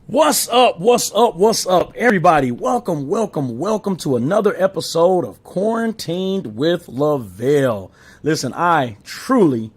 What's up? What's up? What's up, everybody? Welcome to another episode of Quarantined with Lavell. Listen, I truly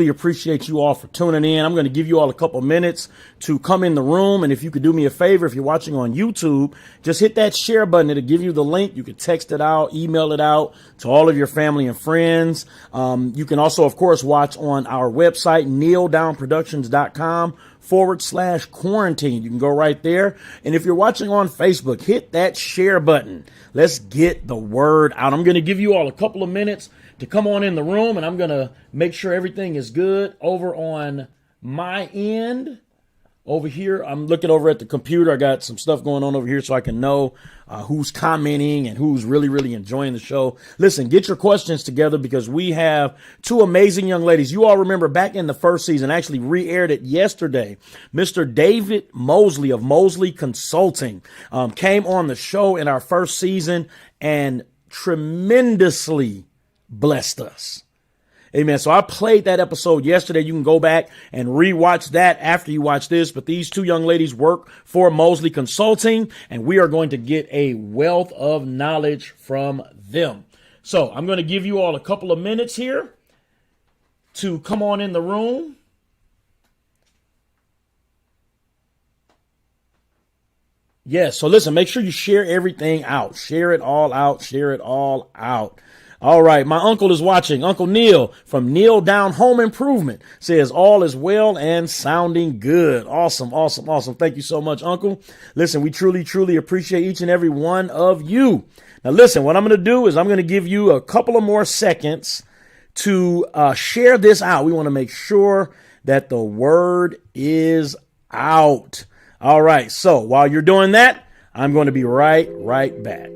appreciate you all for tuning in. I'm going to give you all a couple minutes to come in the room. And if you could do me a favor, if you're watching on YouTube, just hit that share button. It'll give you the link. You can text it out, email it out to all of your family and friends. You can also, of course, watch on our website, nealdownproductions.com/quarantine. You can go right there. And if you're watching on Facebook, hit that share button. Let's get the word out. I'm going to give you all a couple of minutes to come on in the room, and I'm going to make sure everything is good over on my end. Over here, I'm looking over at the computer. I got some stuff going on over here so I can know who's commenting and who's really enjoying the show. Listen, get your questions together because we have two amazing young ladies. You all remember back in the first season, actually re-aired it yesterday. Mr. David Mosley of Mosley Consulting came on the show in our first season and tremendously blessed us. Amen. So I played that episode yesterday. You can go back and rewatch that after you watch this. But these two young ladies work for Mosley Consulting, and we are going to get a wealth of knowledge from them. So I'm going to give you all a couple of minutes here to come on in the room. Yes. So listen, make sure you share everything out. Share it all out. Share it all out. All right. My uncle is watching. Uncle Neal from Neal Down Home Improvement says all is well and sounding good. Awesome. Thank you so much, Uncle. Listen, we truly appreciate each and every one of you. Now, listen, what I'm going to do is I'm going to give you a couple of more seconds to share this out. We want to make sure that the word is out. All right. So while you're doing that, I'm going to be right back.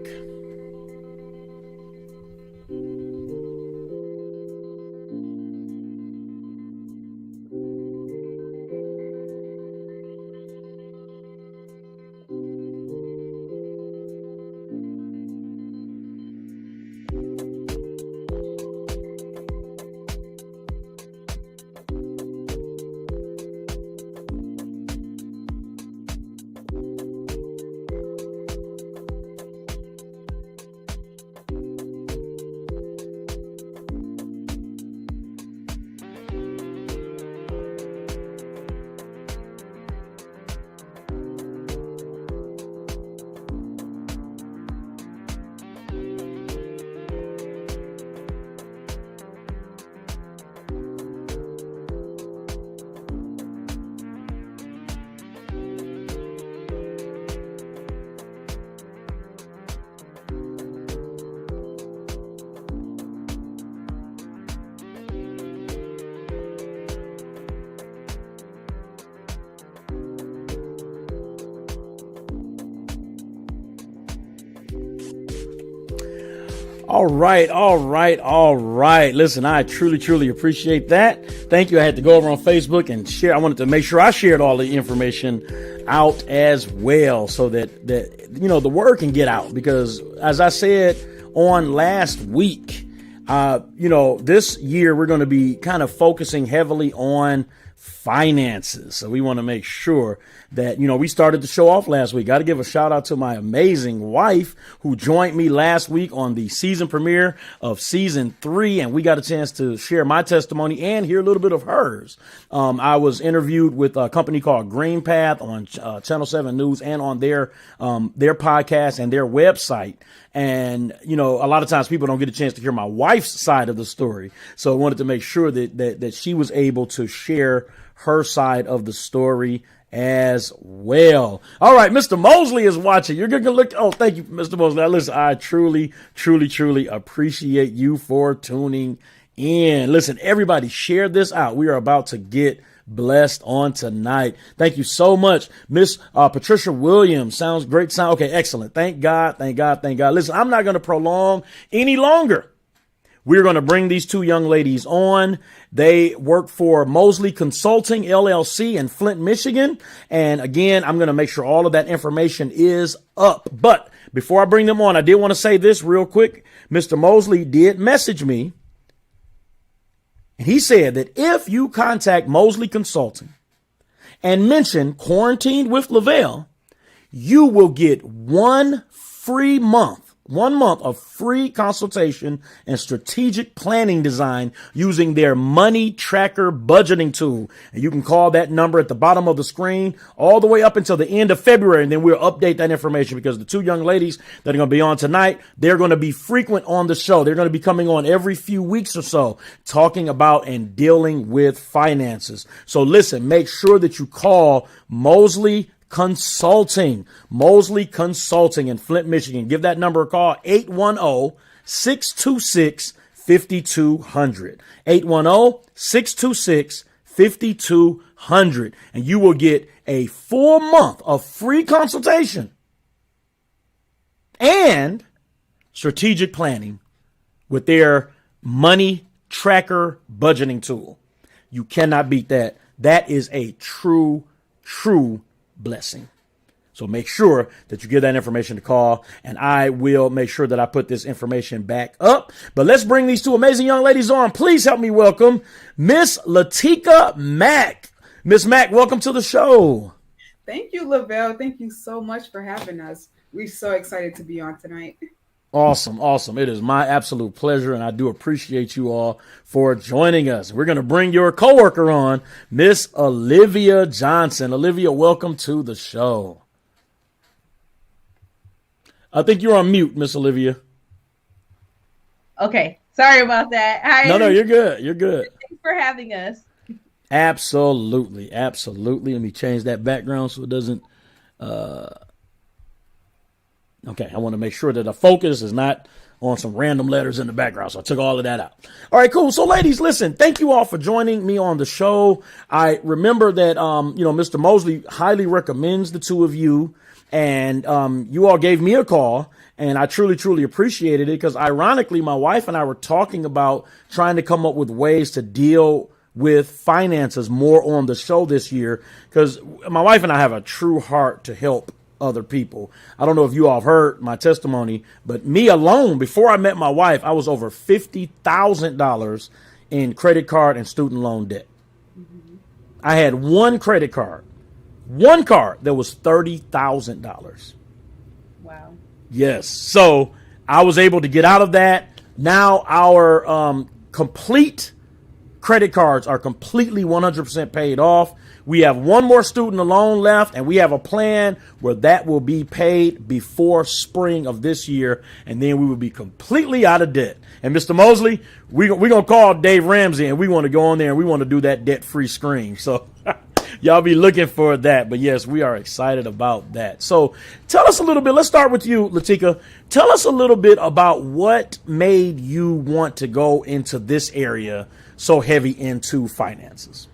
All right. Listen, I truly appreciate that. Thank you. I had to go over on Facebook and share. I wanted to make sure I shared all the information out as well so that the word can get out, because as I said on last week, this year we're going to be kind of focusing heavily on finances. So we want to make sure that, we started the show off last week. Got to give a shout out to my amazing wife who joined me last week on the season premiere of season 3. And we got a chance to share my testimony and hear a little bit of hers. I was interviewed with a company called Green Path on Channel 7 News and on their podcast and their website. And, a lot of times people don't get a chance to hear my wife's side of the story. So I wanted to make sure that she was able to share her side of the story as well. All right. Mr. Mosley is watching. You're going to look. Oh, thank you, Mr. Mosley. Now, listen, I truly appreciate you for tuning in. Listen, everybody share this out. We are about to get blessed on tonight. Thank you so much. Miss Patricia Williams. Sounds great. Okay. Excellent. Thank God. Listen, I'm not going to prolong any longer. We're going to bring these two young ladies on. They work for Mosley Consulting, LLC in Flint, Michigan. And again, I'm going to make sure all of that information is up. But before I bring them on, I did want to say this real quick. Mr. Mosley did message me. And he said that if you contact Mosley Consulting and mention Quarantined with Lavell, you will get 1 month of free consultation and strategic planning design using their money tracker budgeting tool. And you can call that number at the bottom of the screen all the way up until the end of February. And then we'll update that information, because the two young ladies that are going to be on tonight, they're going to be frequent on the show. They're going to be coming on every few weeks or so, talking about and dealing with finances. So listen, make sure that you call Mosley Consulting in Flint, Michigan. Give that number a call, 810-626-5200. 810-626-5200. And you will get a full month of free consultation and strategic planning with their money tracker budgeting tool. You cannot beat that. That is a true blessing. So make sure that you give that information to call, and I will make sure that I put this information back up. But let's bring these two amazing young ladies on. Please help me welcome Miss Lateqa Mack. Miss Mack, welcome to the show. Thank you, Lavell. Thank you so much for having us. We're so excited to be on tonight. Awesome. It is my absolute pleasure, and I do appreciate you all for joining us. We're going to bring your coworker on, Miss Olivia Johnson. Olivia, welcome to the show. I think you're on mute, Miss Olivia. Okay. Sorry about that. Hi. No, you're good. Thanks for having us. Absolutely. Let me change that background so it doesn't, okay, I want to make sure that the focus is not on some random letters in the background. So I took all of that out. All right, cool. So ladies, listen, thank you all for joining me on the show. I remember that, Mr. Mosley highly recommends the two of you, and you all gave me a call, and I truly appreciated it, because ironically, my wife and I were talking about trying to come up with ways to deal with finances more on the show this year, because my wife and I have a true heart to help other people. I don't know if you all have heard my testimony, but me alone, before I met my wife, I was over $50,000 in credit card and student loan debt. Mm-hmm. I had one credit card, that was $30,000. Wow. Yes. So I was able to get out of that. Now our complete credit cards are completely 100% paid off. We have one more student loan left, and we have a plan where that will be paid before spring of this year, and then we will be completely out of debt. And Mr. Mosley, we're going to call Dave Ramsey, and we want to go on there, and we want to do that debt-free screen. So y'all be looking for that. But yes, we are excited about that. So tell us a little bit. Let's start with you, Lateqa. Tell us a little bit about what made you want to go into this area so heavy into finances.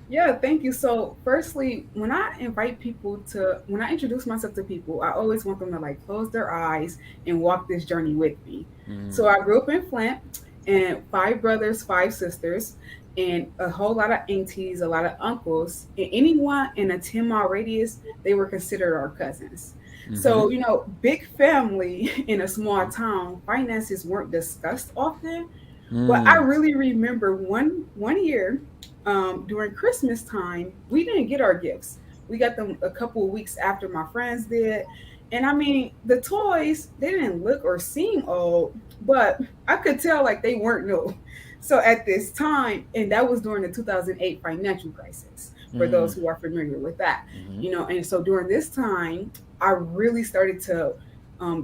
Yeah, thank you. So firstly, when I introduce myself to people, I always want them to close their eyes and walk this journey with me. So I grew up in Flint, and 5 brothers, 5 sisters, and a whole lot of aunties, a lot of uncles, and anyone in a 10-mile radius, they were considered our cousins. Mm-hmm. So, big family in a small town, finances weren't discussed often. But I really remember one year during Christmas time, we didn't get our gifts. We got them a couple of weeks after my friends did. And I mean, the toys, they didn't look or seem old, but I could tell they weren't new. So at this time, and that was during the 2008 financial crisis, for those who are familiar with that, and so during this time, I really started to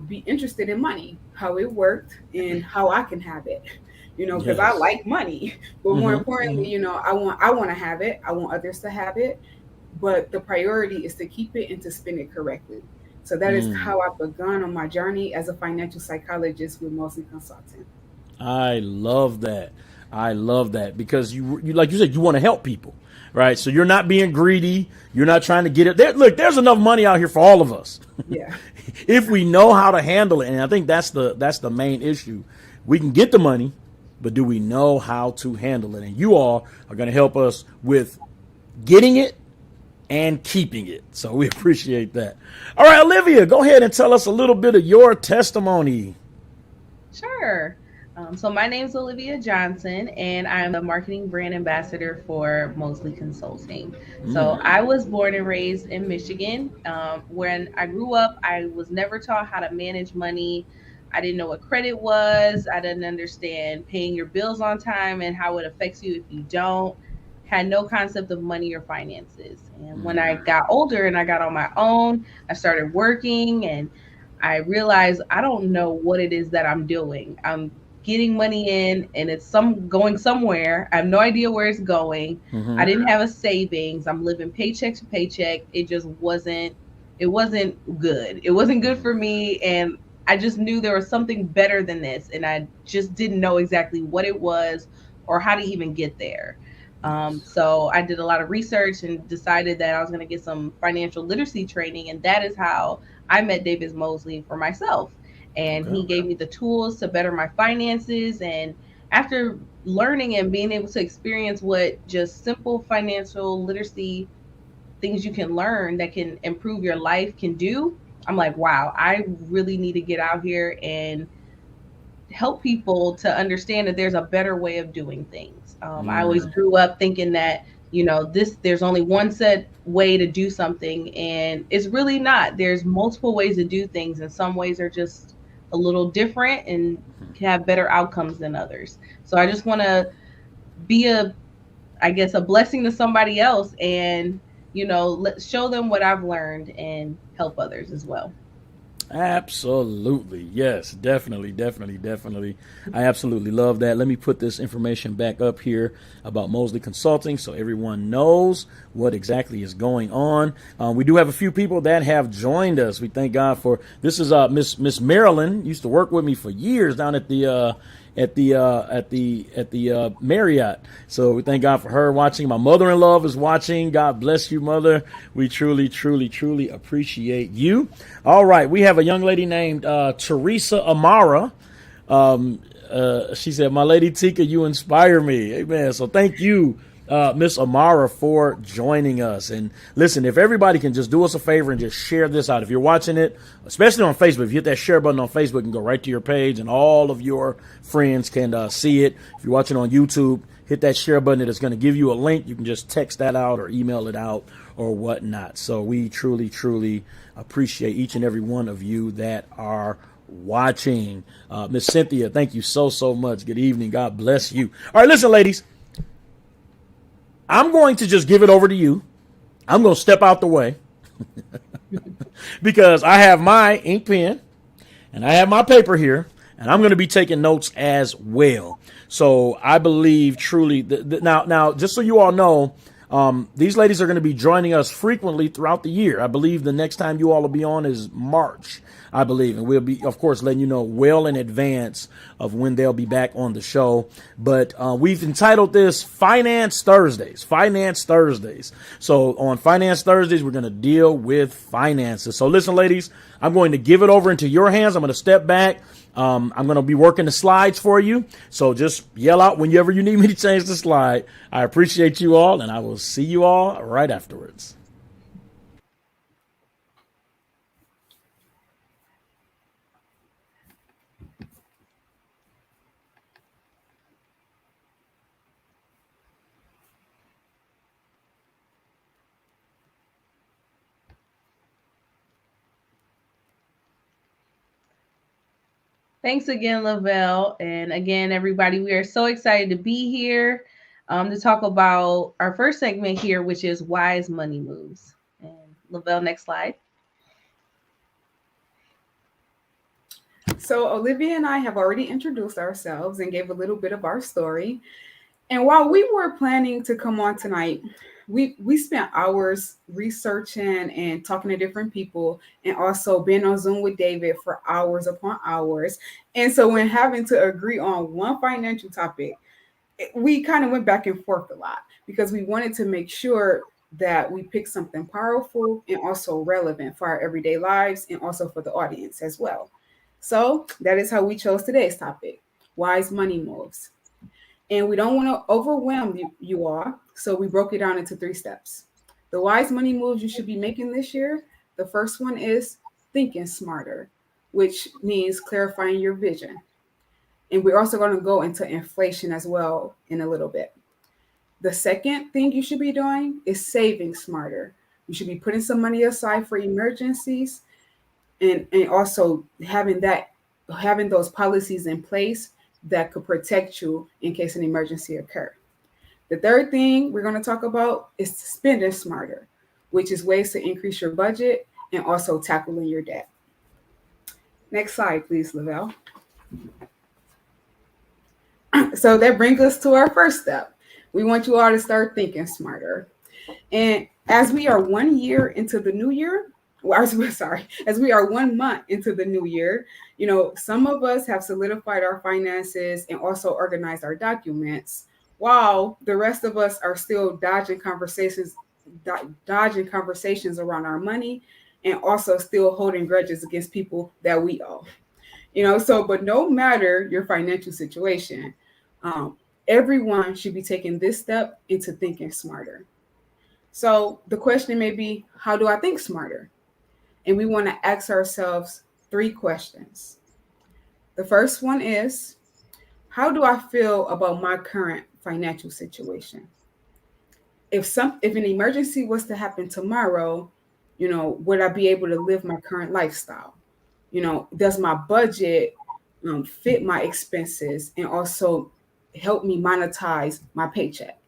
be interested in money, how it worked and how I can have it. Because I like money, but more importantly, I want to have it. I want others to have it, but the priority is to keep it and to spend it correctly. So that is how I've begun on my journey as a financial psychologist with Mosley Consulting. I love that. Because you like you said, you want to help people, right? So you're not being greedy. You're not trying to get it. Look, there's enough money out here for all of us. Yeah. If we know how to handle it, and I think that's the main issue. We can get the money, but do we know how to handle it? And you all are going to help us with getting it and keeping it. So we appreciate that. All right, Olivia, go ahead and tell us a little bit of your testimony. Sure. So my name is Olivia Johnson, and I'm the marketing brand ambassador for Mosley Consulting. So I was born and raised in Michigan. When I grew up, I was never taught how to manage money. I didn't know what credit was. I didn't understand paying your bills on time and how it affects you if you don't. Had no concept of money or finances. And when I got older and I got on my own, I started working and I realized I don't know what it is that I'm doing. I'm getting money in and it's some going somewhere. I have no idea where it's going. I didn't have a savings. I'm living paycheck to paycheck. It wasn't good. It wasn't good for me and I just knew there was something better than this and I just didn't know exactly what it was or how to even get there. So I did a lot of research and decided that I was going to get some financial literacy training, and that is how I met David Mosley for myself. And he gave me the tools to better my finances. And after learning and being able to experience what just simple financial literacy things you can learn that can improve your life can do, I'm like, wow, I really need to get out here and help people to understand that there's a better way of doing things. I always grew up thinking that there's only one set way to do something, and it's really not. There's multiple ways to do things, and some ways are just a little different and can have better outcomes than others. So I just want to be I guess, a blessing to somebody else, and show them what I've learned and help others as well. Absolutely. Yes, definitely, definitely, definitely. I absolutely love that. Let me put this information back up here about Mosley Consulting so everyone knows what exactly is going on. We do have a few people that have joined us. We thank God for this. Is Miss Marilyn, used to work with me for years down at the Marriott. So we thank God for her watching. My mother-in-law is watching. God bless you, mother. We truly, truly, truly appreciate you. All right. We have a young lady named Theresa Amara. She said, "My lady Tika, you inspire me." Amen. So thank you, Miss Amara, for joining us. And listen, if everybody can just do us a favor and just share this out. If you're watching it, especially on Facebook, if you hit that share button on Facebook and go right to your page and all of your friends can see it. If you're watching on YouTube, hit that share button. It is going to give you a link. You can just text that out or email it out or whatnot. So we truly, truly appreciate each and every one of you that are watching. Miss Cynthia, thank you so, so much. Good evening. God bless you. All right, listen, ladies. I'm going to just give it over to you. I'm going to step out the way because I have my ink pen and I have my paper here, and I'm going to be taking notes as well. So I believe truly now, just so you all know, these ladies are going to be joining us frequently throughout the year. I believe the next time you all will be on is March, I believe. And we'll be, of course, letting you know well in advance of when they'll be back on the show. But we've entitled this Finance Thursdays. Finance Thursdays. So on Finance Thursdays, we're going to deal with finances. So listen, ladies, I'm going to give it over into your hands. I'm going to step back. I'm going to be working the slides for you. So just yell out whenever you need me to change the slide. I appreciate you all, and I will see you all right afterwards. Thanks again, Lavell. And again, everybody, we are so excited to be here to talk about our first segment here, which is Wise Money Moves. And Lavell, next slide. So Olivia and I have already introduced ourselves and gave a little bit of our story. And while we were planning to come on tonight, we spent hours researching and talking to different people, and also being on Zoom with David for hours upon hours. And so when having to agree on one financial topic, we kind of went back and forth a lot because we wanted to make sure that we picked something powerful and also relevant for our everyday lives and also for the audience as well. So that is how we chose today's topic, wise money moves. And we don't want to overwhelm you all. So we broke it down into 3 steps. The wise money moves you should be making this year. The first one is thinking smarter, which means clarifying your vision. And we're also going to go into inflation as well in a little bit. The second thing you should be doing is saving smarter. You should be putting some money aside for emergencies, and also having those policies in place that could protect you in case an emergency occurs. The third thing we're going to talk about is spending smarter, which is ways to increase your budget and also tackling your debt. Next slide, please, Lavell. So that brings us to our first step. We want you all to start thinking smarter. And as we are 1 year into the new year, as we are 1 month into the new year, some of us have solidified our finances and also organized our documents, while the rest of us are still dodging conversations around our money, and also still holding grudges against people that we owe. But no matter your financial situation, everyone should be taking this step into thinking smarter. So the question may be, how do I think smarter? And we want to ask ourselves 3 questions. The first one is, how do I feel about my current financial situation? If an emergency was to happen tomorrow, would I be able to live my current lifestyle? Does my budget fit my expenses and also help me monetize my paycheck?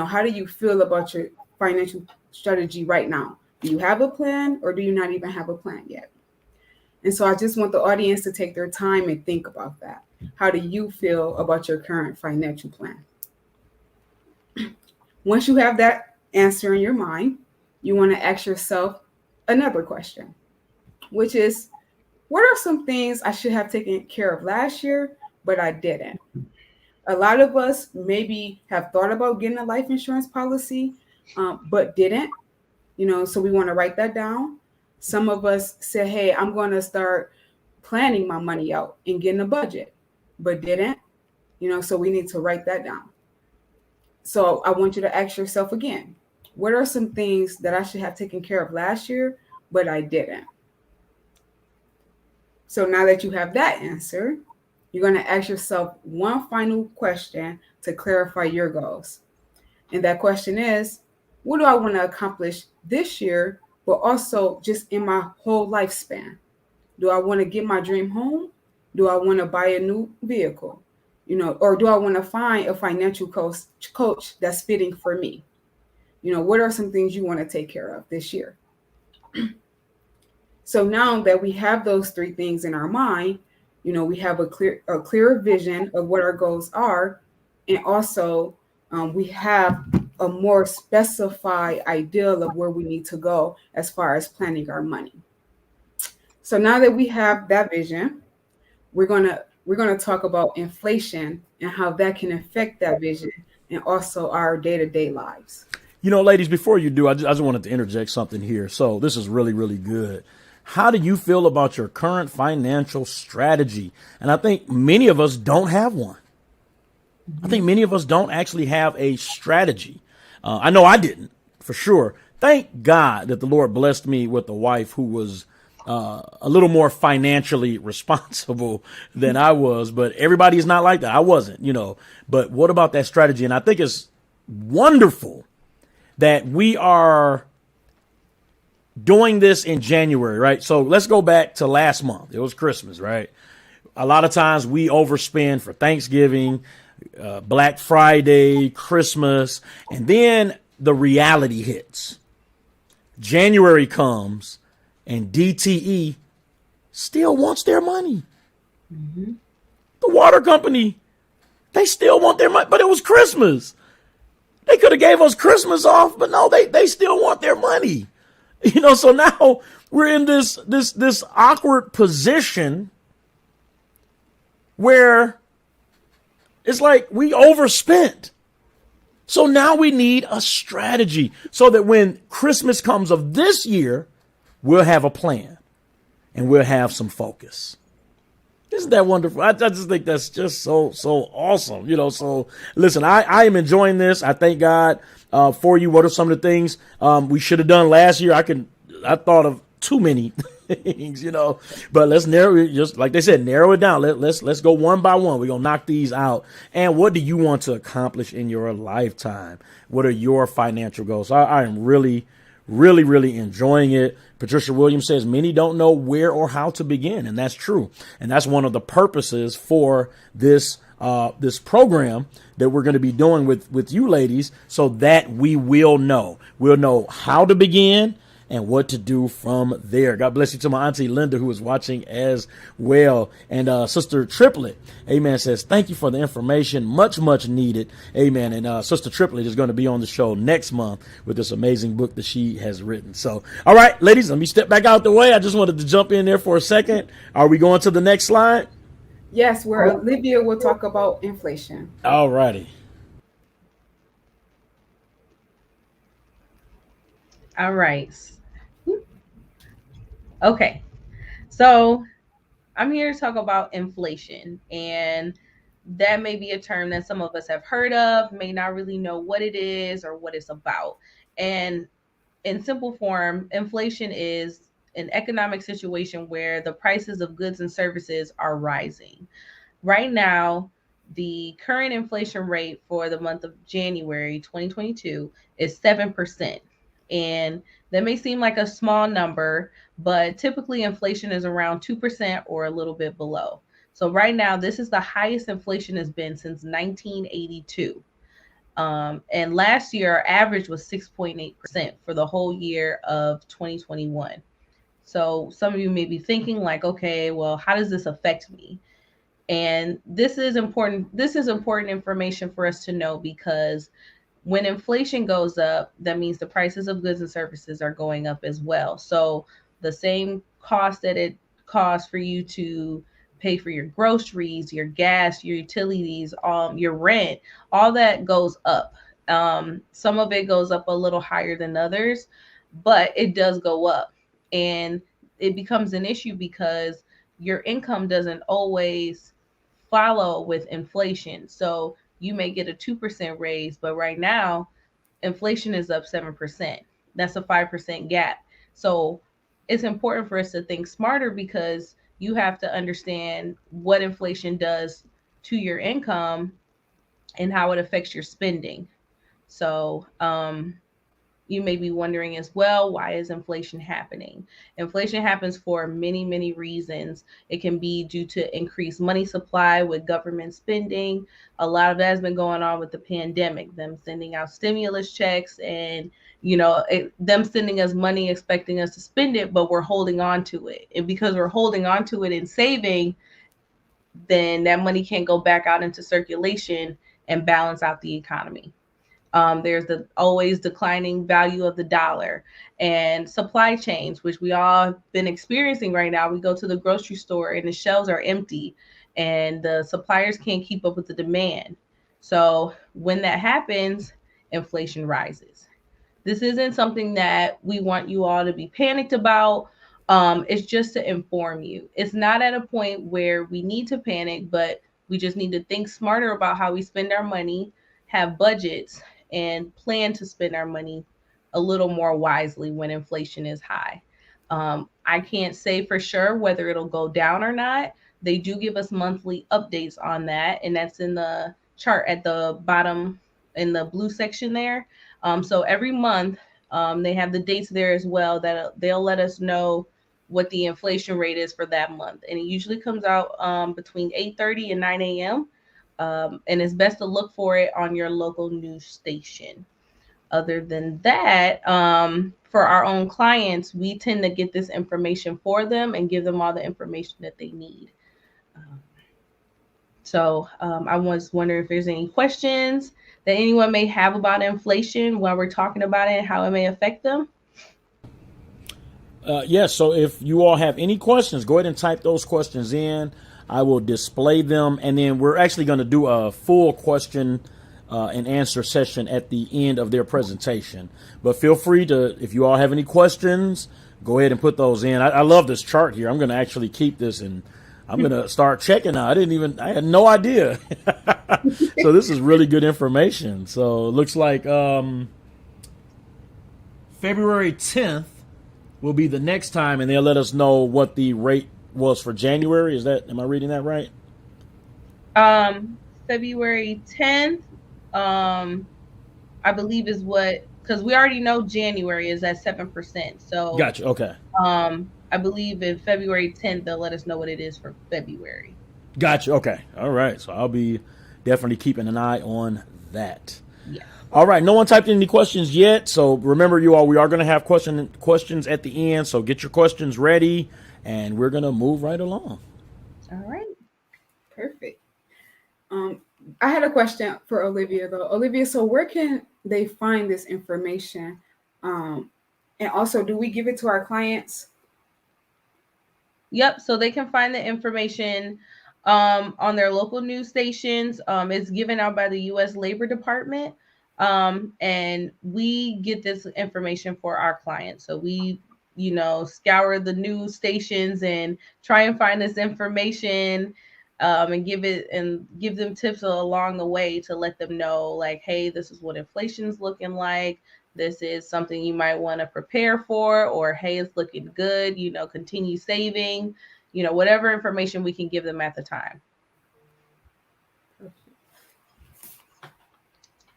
How do you feel about your financial strategy right now? Do you have a plan, or do you not even have a plan yet? And so I just want the audience to take their time and think about that. How do you feel about your current financial plan? Once you have that answer in your mind, you want to ask yourself another question, which is, what are some things I should have taken care of last year, but I didn't? A lot of us maybe have thought about getting a life insurance policy, but didn't. So we want to write that down. Some of us said, hey, I'm going to start planning my money out and getting a budget, but didn't. So we need to write that down. So I want you to ask yourself again, what are some things that I should have taken care of last year, but I didn't? So now that you have that answer, you're going to ask yourself one final question to clarify your goals. And that question is, what do I want to accomplish this year, but also just in my whole lifespan? Do I want to get my dream home? Do I want to buy a new vehicle? Or do I want to find a financial coach that's fitting for me? What are some things you want to take care of this year? So now that we have those 3 things in our mind, we have a clearer vision of what our goals are, and also we have a more specified ideal of where we need to go as far as planning our money. So now that we have that vision, we're gonna talk about inflation and how that can affect that vision and also our day-to-day lives. Ladies, before you do, I just wanted to interject something here. So this is really, really good. How do you feel about your current financial strategy? And I think many of us don't have one. I think many of us don't actually have a strategy. I know I didn't, for sure. Thank God that the Lord blessed me with a wife who was a little more financially responsible than I was, but everybody is not like that. I wasn't, but what about that strategy? And I think it's wonderful that we are doing this in January, right? So let's go back to last month. It was Christmas, right? A lot of times we overspend for Thanksgiving, Black Friday, Christmas, and then the reality hits. January comes and DTE still wants their money. Mm-hmm. The water company, they still want their money, but it was Christmas. They could have gave us Christmas off, but no, they still want their money. So now we're in this awkward position where it's like we overspent. So now we need a strategy so that when Christmas comes of this year, we'll have a plan and we'll have some focus. Isn't that wonderful? I just think that's just so awesome. So listen, I am enjoying this. I thank God for you. What are some of the things we should have done last year? I thought of too many things, but let's narrow it, just like they said, narrow it down. Let's go one by one. We're going to knock these out. And what do you want to accomplish in your lifetime? What are your financial goals? I am really, really, really enjoying it. Patricia Williams says many don't know where or how to begin. And that's true. And that's one of the purposes for this program that we're going to be doing with you ladies, so that we'll know how to begin and what to do from there. God bless you to my auntie Linda, who is watching as well. And Sister Triplet, amen, says, thank you for the information. Much, much needed. Amen. And Sister Triplet is going to be on the show next month with this amazing book that she has written. So, all right, ladies, let me step back out the way. I just wanted to jump in there for a second. Are we going to the next slide? Yes, where Olivia will talk about inflation. All righty. All right. Okay. So I'm here to talk about inflation, and that may be a term that some of us have heard of, may not really know what it is or what it's about. And in simple form, inflation is an economic situation where the prices of goods and services are rising. Right now, the current inflation rate for the month of January 2022 is 7%. And that may seem like a small number, but typically inflation is around 2% or a little bit below. So right now, this is the highest inflation has been since 1982. And last year, our average was 6.8% for the whole year of 2021. So some of you may be thinking like, okay, well, how does this affect me? And this is important. This is important information for us to know, because when inflation goes up, that means the prices of goods and services are going up as well. So the same cost that it costs for you to pay for your groceries, your gas, your utilities, your rent, all that goes up. Some of it goes up a little higher than others, but it does go up. And it becomes an issue because your income doesn't always follow with inflation. So you may get a 2% raise, but right now inflation is up 7%. That's a 5% gap. So it's important for us to think smarter, because you have to understand what inflation does to your income and how it affects your spending. So you may be wondering as well, why is inflation happening? Inflation happens for many, many reasons. It can be due to increased money supply with government spending. A lot of that has been going on with the pandemic, them sending out stimulus checks and, them sending us money, expecting us to spend it, but we're holding on to it. And because we're holding on to it and saving, then that money can't go back out into circulation and balance out the economy. There's the always declining value of the dollar and supply chains, which we all have been experiencing right now. We go to the grocery store and the shelves are empty and the suppliers can't keep up with the demand. So when that happens, inflation rises. This isn't something that we want you all to be panicked about. It's just to inform you. It's not at a point where we need to panic, but we just need to think smarter about how we spend our money, have budgets, and plan to spend our money a little more wisely when inflation is high. I can't say for sure whether it'll go down or not. They do give us monthly updates on that, and that's in the chart at the bottom in the blue section there. So every month they have the dates there as well that they'll let us know what the inflation rate is for that month. And it usually comes out between 8:30 and 9 a.m. And it's best to look for it on your local news station. Other than that, for our own clients, we tend to get this information for them and give them all the information that they need. So I was wondering if there's any questions that anyone may have about inflation while we're talking about it and how it may affect them. Yes, so if you all have any questions, go ahead and type those questions in. I will display them, and then we're actually going to do a full question and answer session at the end of their presentation. But feel free to, if you all have any questions, go ahead and put those in. I love this chart here. I'm going to actually keep this, and I'm going to start checking now. I had no idea. So this is really good information. So it looks like February 10th will be the next time, and they'll let us know what the rate was for January. Am I reading that right? February 10th, I believe is because we already know January is at 7%. So Gotcha. Okay. I believe in February 10th, they'll let us know what it is for February. Gotcha. Okay. All right. So I'll be definitely keeping an eye on that. Yeah. All right. No one typed in any questions yet. So remember, you all, we are going to have questions at the end. So get your questions ready, and we're going to move right along. All right. Perfect. I had a question for Olivia, though. Olivia, so where can they find this information? And also, do we give it to our clients? Yep. So they can find the information on their local news stations. It's given out by the U.S. Labor Department. And we get this information for our clients. So we, scour the news stations and try and find this information and give them tips along the way to let them know, like, hey, this is what inflation is looking like. This is something you might want to prepare for, or hey, it's looking good, continue saving, whatever information we can give them at the time.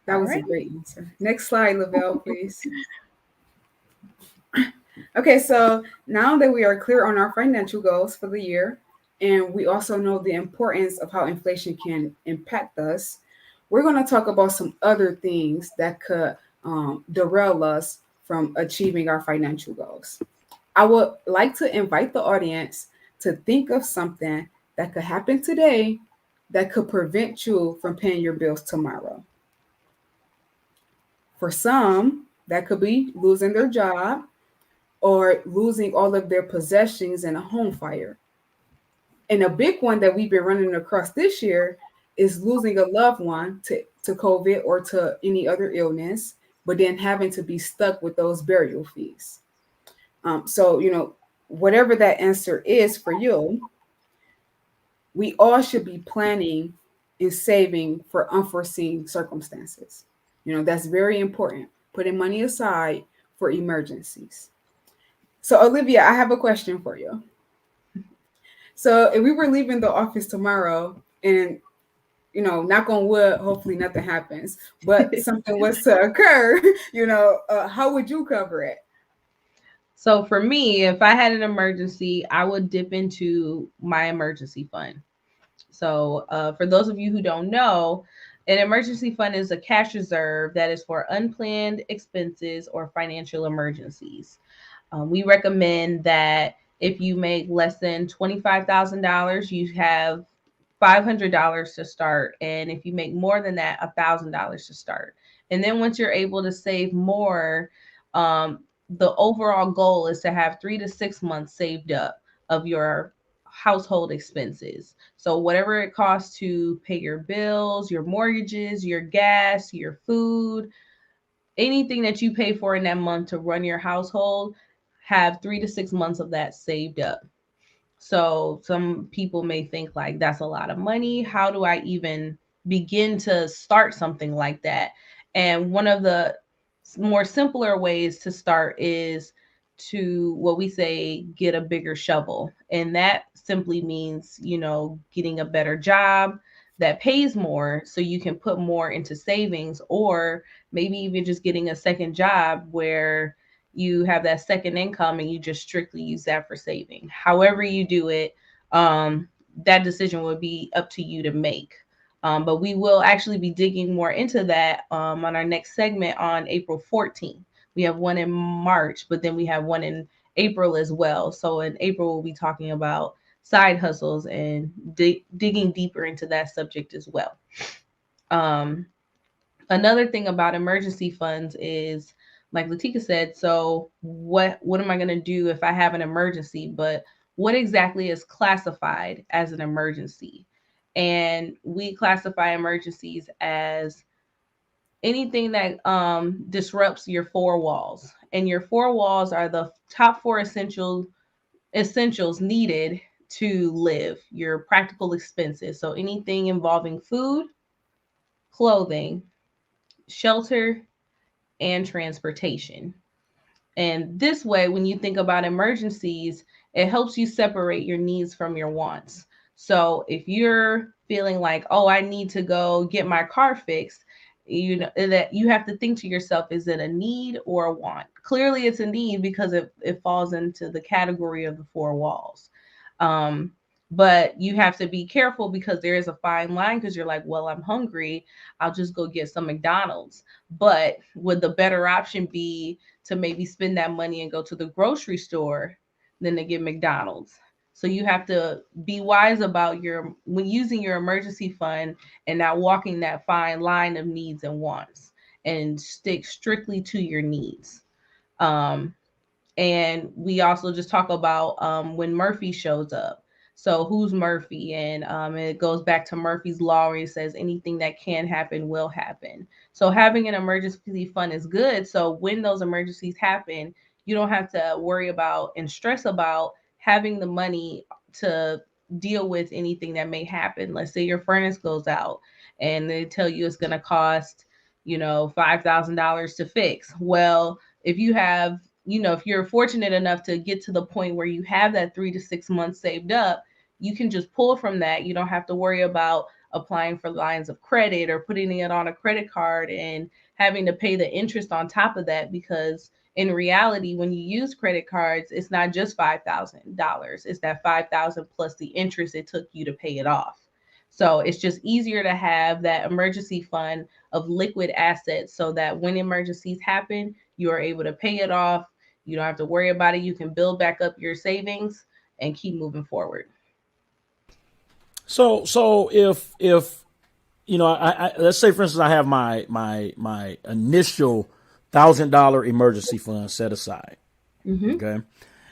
That was a great answer. Next slide, Lavell, please. Okay, so now that we are clear on our financial goals for the year, and we also know the importance of how inflation can impact us, we're going to talk about some other things that could derail us from achieving our financial goals. I would like to invite the audience to think of something that could happen today that could prevent you from paying your bills tomorrow. For some, that could be losing their job or losing all of their possessions in a home fire. And a big one that we've been running across this year is losing a loved one to COVID or to any other illness, but then having to be stuck with those burial fees. So, whatever that answer is for you, we all should be planning and saving for unforeseen circumstances. That's very important. Putting money aside for emergencies. So, Olivia, I have a question for you. So, if we were leaving the office tomorrow and, knock on wood, hopefully nothing happens, but something was to occur, how would you cover it? So for me, if I had an emergency, I would dip into my emergency fund. So for those of you who don't know, an emergency fund is a cash reserve that is for unplanned expenses or financial emergencies. We recommend that if you make less than $25,000, you have $500 to start. And if you make more than that, $1,000 to start. And then once you're able to save more, the overall goal is to have 3 to 6 months saved up of your household expenses. So whatever it costs to pay your bills, your mortgages, your gas, your food, anything that you pay for in that month to run your household, have 3 to 6 months of that saved up. So some people may think like, that's a lot of money. How do I even begin to start something like that? And one of the more simpler ways to start is to what we say, get a bigger shovel. And that simply means, getting a better job that pays more so you can put more into savings, or maybe even just getting a second job where you have that second income and you just strictly use that for saving. However you do it, that decision would be up to you to make. But we will actually be digging more into that on our next segment on April 14th. We have one in March, but then we have one in April as well. So in April, we'll be talking about side hustles and digging deeper into that subject as well. Another thing about emergency funds is, like Lateqa said, so what am I going to do if I have an emergency? But what exactly is classified as an emergency? And we classify emergencies as anything that disrupts your four walls. And your four walls are the top four essentials needed to live, your practical expenses. So anything involving food, clothing, shelter, and transportation. And this way, when you think about emergencies, it helps you separate your needs from your wants. So if you're feeling like, oh, I need to go get my car fixed, you know that you have to think to yourself, is it a need or a want? Clearly it's a need because it falls into the category of the four walls. Um, but you have to be careful because there is a fine line, because you're like, well, I'm hungry, I'll just go get some McDonald's. But would the better option be to maybe spend that money and go to the grocery store than to get McDonald's? So you have to be wise about when using your emergency fund and not walking that fine line of needs and wants, and stick strictly to your needs. Um, and we also just talk about when Murphy shows up. So who's Murphy? And it goes back to Murphy's law, where he says anything that can happen will happen. So having an emergency fund is good. So when those emergencies happen, you don't have to worry about and stress about having the money to deal with anything that may happen. Let's say your furnace goes out and they tell you it's going to cost, $5,000 to fix. Well, if you have, if you're fortunate enough to get to the point where you have that 3 to 6 months saved up, you can just pull from that. You don't have to worry about applying for lines of credit or putting it on a credit card and having to pay the interest on top of that, because in reality, when you use credit cards, it's not just $5,000. It's that $5,000 plus the interest it took you to pay it off. So it's just easier to have that emergency fund of liquid assets so that when emergencies happen, you are able to pay it off. You don't have to worry about it. You can build back up your savings and keep moving forward. So if I let's say, for instance, I have my initial $1,000 emergency fund set aside. Mm-hmm. Okay.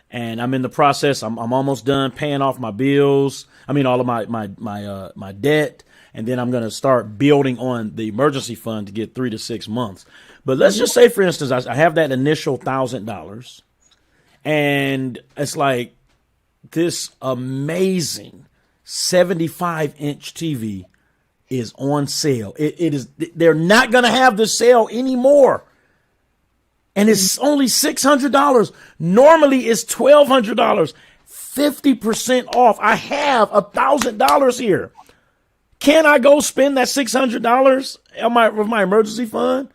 And I'm in the process. I'm almost done paying off my bills. I mean, all of my debt. And then I'm going to start building on the emergency fund to get 3 to 6 months. But let's just say, for instance, I have that initial $1,000, and it's like this amazing 75-inch TV is on sale. It is. They're not going to have the sale anymore. And it's only $600. Normally it's $1,200, 50% off. I have $1,000 here. Can I go spend that $600 with my emergency fund?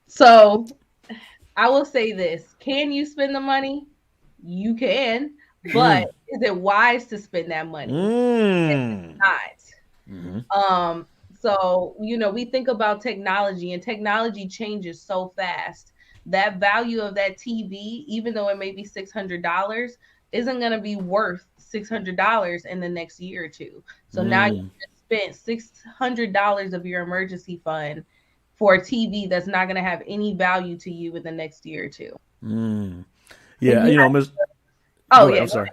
So I will say this. Can you spend the money? You can, but is it wise to spend that money? It's not. Mm-hmm. So, we think about technology, and technology changes so fast. That value of that TV, even though it may be $600, isn't going to be worth $600 in the next year or two. So now you just spent $600 of your emergency fund for a TV that's not going to have any value to you in the next year or two. Yeah, Ms. Oh, yeah. I'm sorry.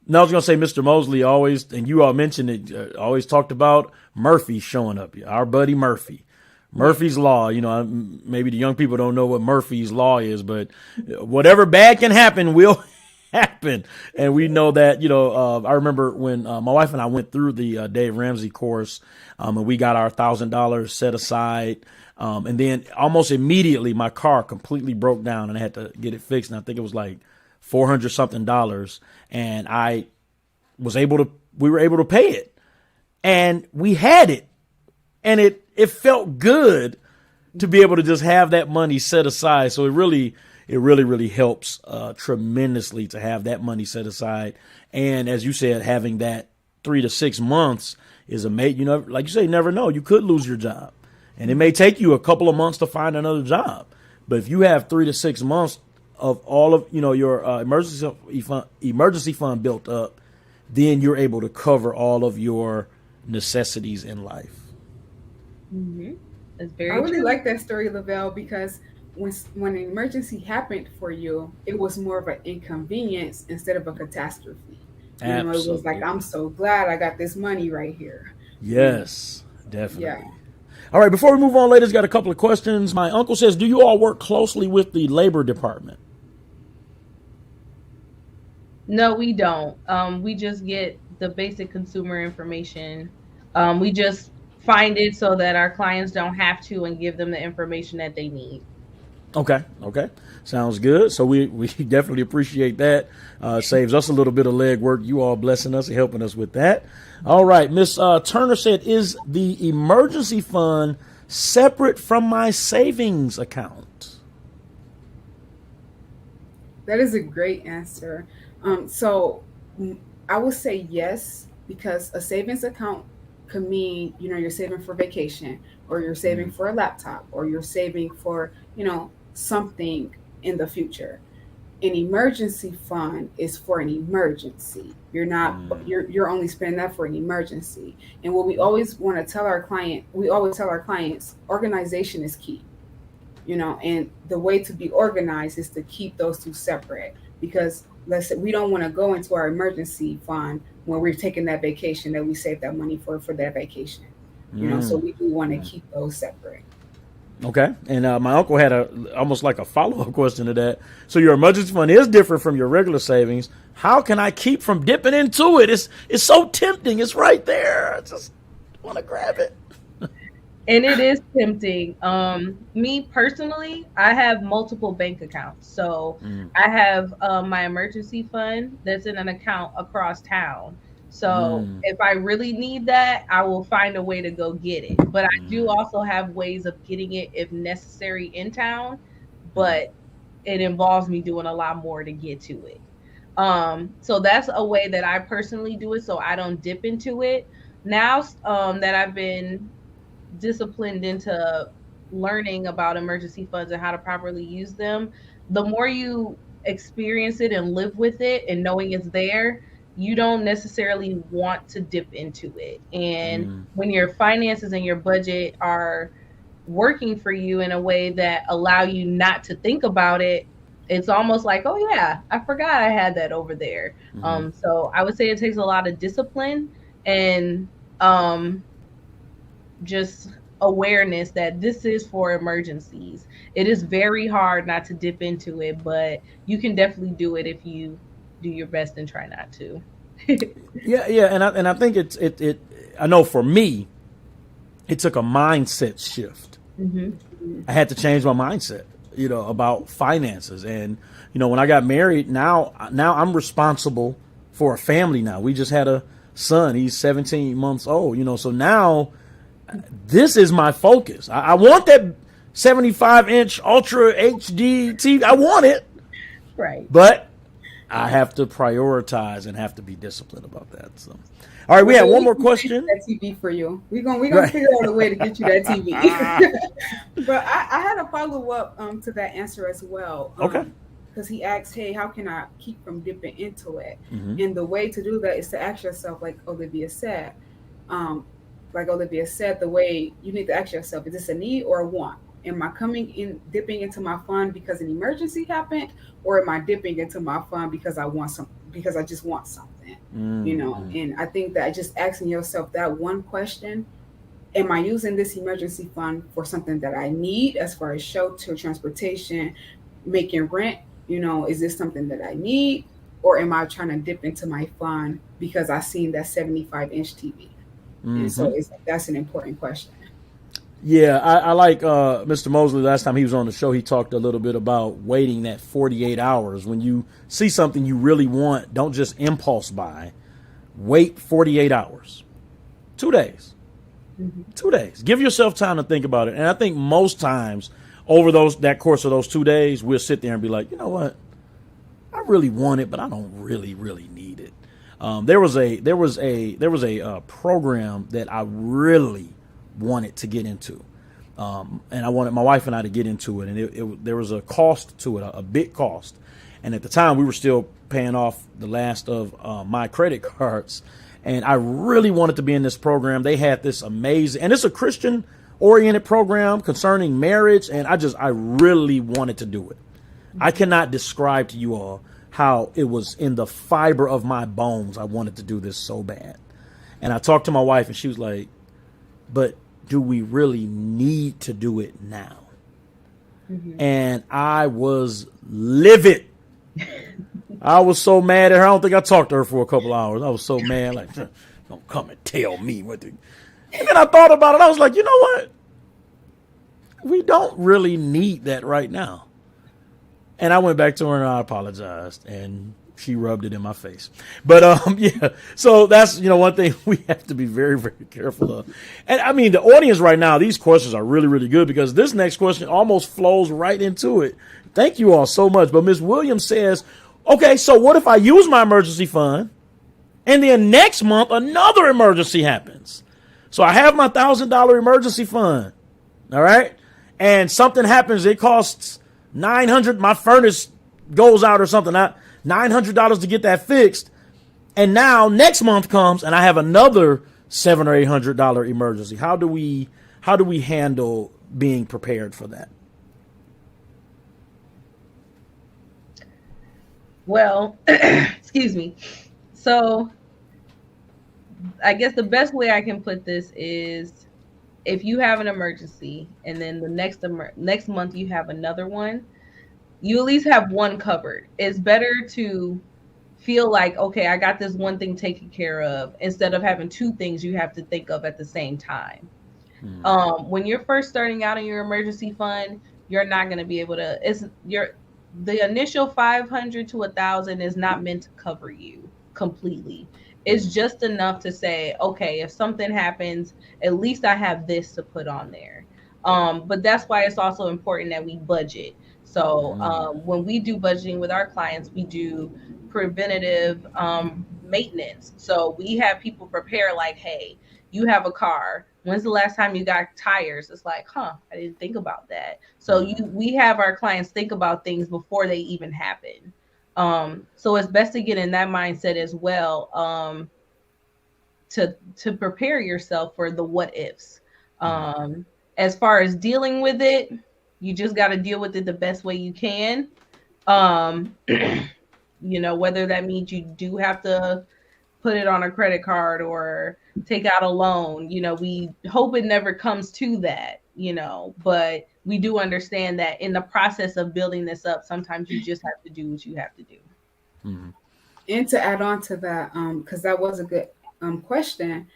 No, I was going to say, Mr. Mosley always, and you all mentioned it, always talked about Murphy showing up. Our buddy Murphy. Murphy's Law. Maybe the young people don't know what Murphy's Law is, but whatever bad can happen will happen. And we know that, I remember when my wife and I went through the Dave Ramsey course, and we got our $1,000 set aside. And then almost immediately my car completely broke down and I had to get it fixed. And I think it was like $400 something, and we were able to pay it, and we had it, and it felt good to be able to just have that money set aside. So it really helps tremendously to have that money set aside. And as you said, having that 3 to 6 months is amazing. Like you say, you never know. You could lose your job, and it may take you a couple of months to find another job. But if you have 3 to 6 months of all of your emergency fund built up, then you're able to cover all of your necessities in life. Mm-hmm. That's very I really true. like that story, Lavell, because when an emergency happened for you, it was more of an inconvenience instead of a catastrophe. It was like, I'm so glad I got this money right here. Yes, definitely. Yeah. All right, before we move on, ladies, got a couple of questions. My uncle says, do you all work closely with the Labor Department? No, we don't. We just get the basic consumer information. We just find it so that our clients don't have to, and give them the information that they need. Okay. Sounds good. So we definitely appreciate that. Saves us a little bit of legwork. You all blessing us and helping us with that. All right. Miss Turner said, is the emergency fund separate from my savings account? That is a great answer. So I would say yes, because a savings account could mean, you're saving for vacation, or you're saving for a laptop, or you're saving for, something in the future. An emergency fund is for an emergency. You're only spending that for an emergency. And what we always want to tell our clients, organization is key. And the way to be organized is to keep those two separate, because let's say we don't want to go into our emergency fund when we're taking that vacation that we saved that money for that vacation. So we do want to keep those separate. Okay. And my uncle had almost like a follow-up question to that. So your emergency fund is different from your regular savings. How can I keep from dipping into it? It's so tempting. It's right there. I just want to grab it. And it is tempting. Me personally, I have multiple bank accounts. So I have my emergency fund that's in an account across town. So if I really need that, I will find a way to go get it. But I do also have ways of getting it if necessary in town, but it involves me doing a lot more to get to it. So that's a way that I personally do it, so I don't dip into it. Now that I've been disciplined into learning about emergency funds and how to properly use them, the more you experience it and live with it and knowing it's there, you don't necessarily want to dip into it. And when your finances and your budget are working for you in a way that allow you not to think about it, it's almost like, oh yeah, I forgot I had that over there. So I would say it takes a lot of discipline and just awareness that this is for emergencies. It is very hard not to dip into it, but you can definitely do it if you do your best and try not to. Yeah, and I think it. I know for me, it took a mindset shift. I had to change my mindset, about finances. And when I got married, now I'm responsible for a family. Now we just had a son; he's 17 months old. So now this is my focus. I want that 75-inch Ultra HD TV. I want it, right? But I have to prioritize and have to be disciplined about that. So, all right, we have one more question. That TV for you. We're gonna figure out a way to get you that TV. But I had a follow up to that answer as well. Okay. Because he asked, hey, how can I keep from dipping into it? And the way to do that is to ask yourself, like Olivia said, the way you need to ask yourself, is this a need or a want? Am I dipping into my fund because an emergency happened, or am I dipping into my fund because I just want something? And I think that just asking yourself that one question, am I using this emergency fund for something that I need, as far as shelter, transportation, making rent? Is this something that I need, or am I trying to dip into my fund because I seen that 75-inch TV? And so that's an important question. Yeah, I like Mr. Mosley. Last time he was on the show, he talked a little bit about waiting that 48 hours. When you see something you really want, don't just impulse buy. Wait 48 hours. 2 days. 2 days. Give yourself time to think about it. And I think most times over that course of those 2 days, we'll sit there and be like, you know what? I really want it, but I don't really, really need it. There was a program that I really wanted to get into, and I wanted my wife and I to get into it, and there was a cost to it, a big cost, and at the time we were still paying off the last of my credit cards, and I really wanted to be in this program. They had this amazing, and it's a Christian oriented program concerning marriage, and I really wanted to do it. I cannot describe to you all how it was in the fiber of my bones. I wanted to do this so bad, and I talked to my wife, and she was like, but do we really need to do it now? And I was livid. I was so mad at her. I don't think I talked to her for a couple hours. I was so mad, like, don't come and tell me what to. And then I thought about it. I was like, you know what? We don't really need that right now. And I went back to her and I apologized, and she rubbed it in my face. But yeah, so that's one thing we have to be very, very careful of. And I mean, the audience right now, these questions are really, really good because this next question almost flows right into it. Thank you all so much. But Ms. Williams says, okay, so what if I use my emergency fund and then next month another emergency happens? So I have my $1,000 emergency fund, all right, and something happens. It costs $900. My furnace goes out or something. $900 to get that fixed, and now next month comes and I have another $700 or $800 emergency. How do we handle being prepared for that? Well, excuse me. So I guess the best way I can put this is if you have an emergency and then the next month you have another one, you at least have one covered. It's better to feel like, okay, I got this one thing taken care of instead of having two things you have to think of at the same time. When you're first starting out in your emergency fund, you're not going to be able to, the initial 500 to 1,000 is not meant to cover you completely. It's just enough to say, okay, if something happens, at least I have this to put on there. But that's why it's also important that we budget. So when we do budgeting with our clients, we do preventative maintenance. So we have people prepare like, hey, you have a car. When's the last time you got tires? It's like, I didn't think about that. So we have our clients think about things before they even happen. So it's best to get in that mindset as well, to prepare yourself for the what ifs. As far as dealing with it, you just got to deal with it the best way you can. Whether that means you do have to put it on a credit card or take out a loan, we hope it never comes to that, but we do understand that in the process of building this up, sometimes you just have to do what you have to do. Mm-hmm. And to add on to that, because that was a good question,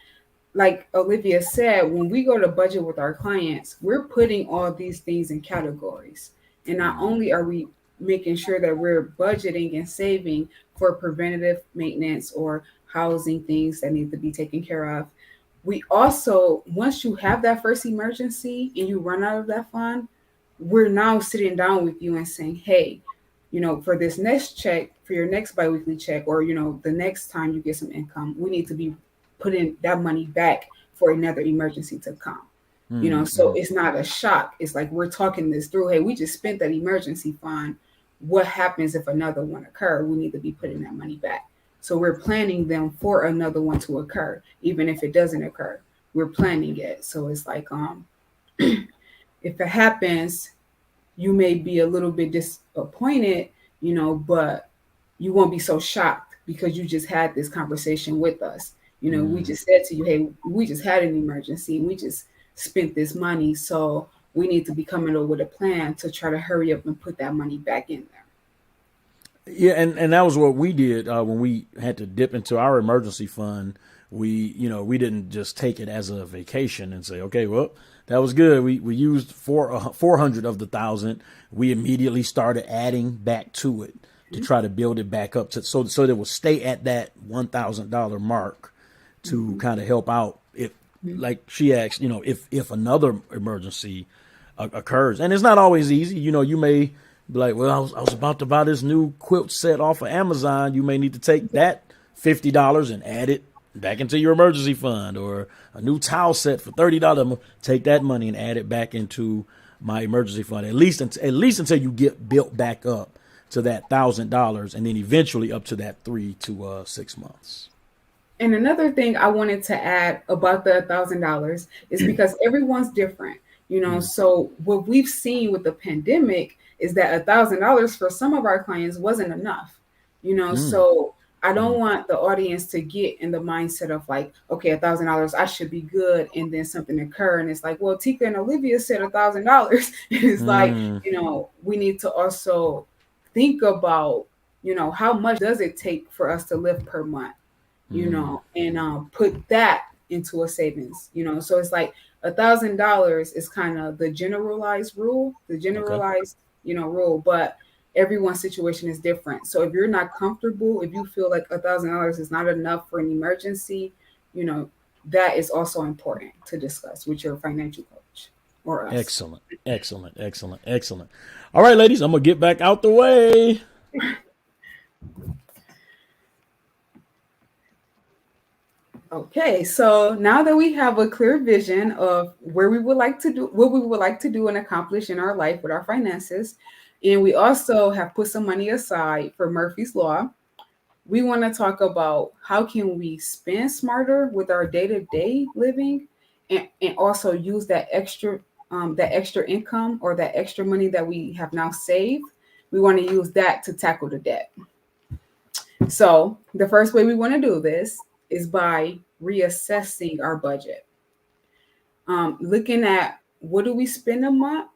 like Olivia said, when we go to budget with our clients, we're putting all these things in categories. And not only are we making sure that we're budgeting and saving for preventative maintenance or housing things that need to be taken care of, we also, once you have that first emergency and you run out of that fund, we're now sitting down with you and saying, hey, for this next check, for your next biweekly check, or, the next time you get some income, we need to be putting that money back for another emergency to come. So it's not a shock. It's like we're talking this through. Hey, we just spent that emergency fund. What happens if another one occurs? We need to be putting that money back. So we're planning them for another one to occur. Even if it doesn't occur, we're planning it. So it's like, if it happens, you may be a little bit disappointed, but you won't be so shocked because you just had this conversation with us. We just said to you, hey, we just had an emergency. We just spent this money. So we need to be coming up with a plan to try to hurry up and put that money back in there. Yeah, and that was what we did when we had to dip into our emergency fund. We didn't just take it as a vacation and say, okay, well, that was good. We used 400 of the 1,000. We immediately started adding back to it to try to build it back up so that it will stay at that $1,000 mark to kind of help out if, like she asked, if another emergency occurs. And it's not always easy. You may be like, well, I was about to buy this new quilt set off of Amazon. You may need to take that $50 and add it back into your emergency fund, or a new towel set for $30. Take that money and add it back into my emergency fund, at least until you get built back up to that $1,000, and then eventually up to that 3 to 6 months. And another thing I wanted to add about the $1,000 is because everyone's different, So what we've seen with the pandemic is that $1,000 for some of our clients wasn't enough, So I don't want the audience to get in the mindset of like, okay, $1,000, I should be good, and then something occur, and it's like, well, Tika and Olivia said $1,000. It's like, we need to also think about, how much does it take for us to live per month, and put that into a savings. So it's like $1,000 is kind of the generalized rule, rule, but everyone's situation is different. So if you're not comfortable, if you feel like $1,000 is not enough for an emergency, that is also important to discuss with your financial coach or us. Excellent, excellent, excellent, excellent. All right, ladies, I'm going to get back out the way. Okay, so now that we have a clear vision of where we would like to do, what we would like to do and accomplish in our life with our finances, and we also have put some money aside for Murphy's Law, we want to talk about how can we spend smarter with our day-to-day living, and also use that extra income or that extra money that we have now saved. We want to use that to tackle the debt. So the first way we want to do this is by reassessing our budget. Looking at what do we spend a month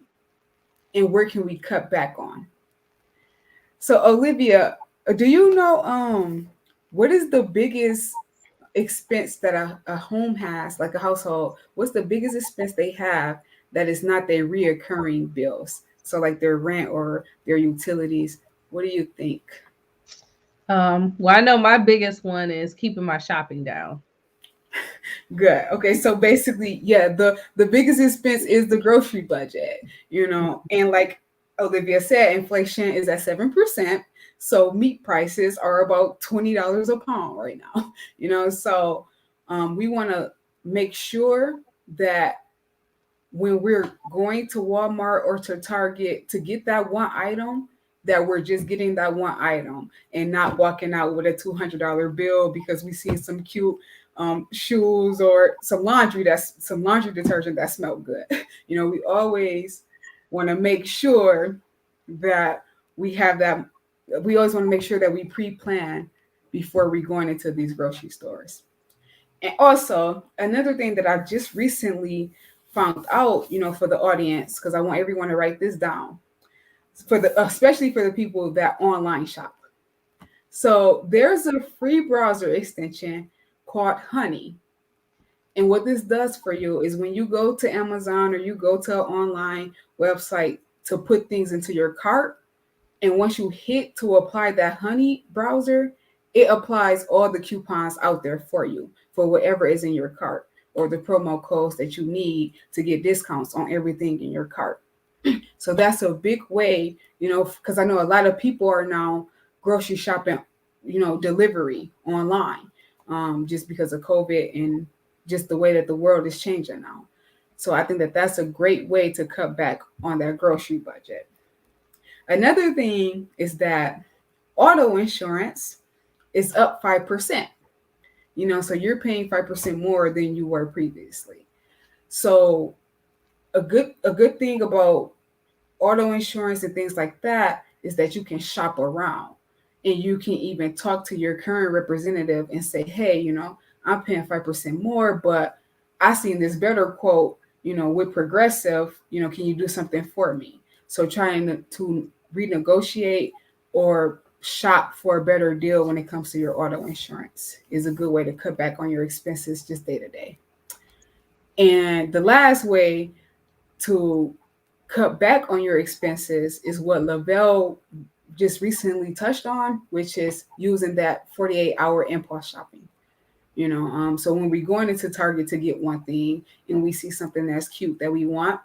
and where can we cut back on. So Olivia, do you know what is the biggest expense that a home has, like a household? What's the biggest expense they have that is not their reoccurring bills? So like their rent or their utilities. What do you think? Well, I know my biggest one is keeping my shopping down. Good. Okay, so basically, yeah, the biggest expense is the grocery budget, and like Olivia said, inflation is at 7%. So meat prices are about $20 a pound right now, So we want to make sure that when we're going to Walmart or to Target to get that one item, that we're just getting that one item and not walking out with a $200 bill because we see some cute shoes or some laundry detergent that smell good. We always want to make sure that we have that. We always want to make sure that we pre-plan before we going into these grocery stores. And also another thing that I just recently found out, for the audience, because I want everyone to write this down, especially for the people that online shop. So there's a free browser extension called Honey. And what this does for you is when you go to Amazon or you go to an online website to put things into your cart, and once you hit to apply that Honey browser, it applies all the coupons out there for you for whatever is in your cart or the promo codes that you need to get discounts on everything in your cart. So that's a big way, because I know a lot of people are now grocery shopping, delivery online, just because of COVID and just the way that the world is changing now. So I think that that's a great way to cut back on that grocery budget. Another thing is that auto insurance is up 5%, so you're paying 5% more than you were previously. So a good thing about auto insurance and things like that is that you can shop around and you can even talk to your current representative and say, hey, I'm paying 5% more, but I seen this better quote, with Progressive, can you do something for me? So trying to renegotiate or shop for a better deal when it comes to your auto insurance is a good way to cut back on your expenses just day to day. And the last way to cut back on your expenses is what Lavell just recently touched on, which is using that 48-hour impulse shopping. So when we're going into Target to get one thing and we see something that's cute that we want,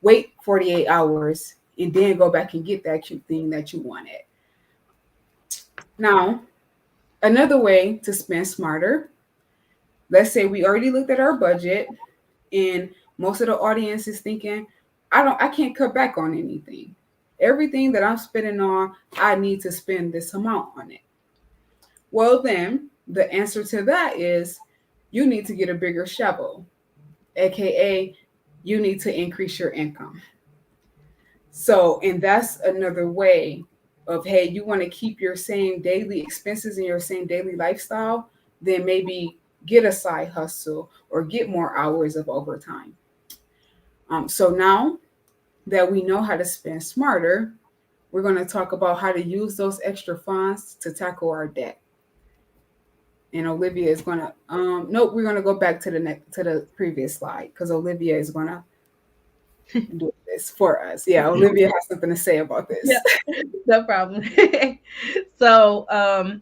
wait 48 hours and then go back and get that cute thing that you wanted. Now, another way to spend smarter, let's say we already looked at our budget and most of the audience is thinking, I can't cut back on anything. Everything that I'm spending on, I need to spend this amount on it. Well, then the answer to that is you need to get a bigger shovel, AKA you need to increase your income. So, and that's another way of, hey, you want to keep your same daily expenses and your same daily lifestyle, then maybe get a side hustle or get more hours of overtime. So now that we know how to spend smarter, we're going to talk about how to use those extra funds to tackle our debt. And Olivia is gonna nope, we're gonna go back to the previous slide because Olivia is gonna do this for us. Yeah, Olivia has something to say about Yeah, this. no problem. So,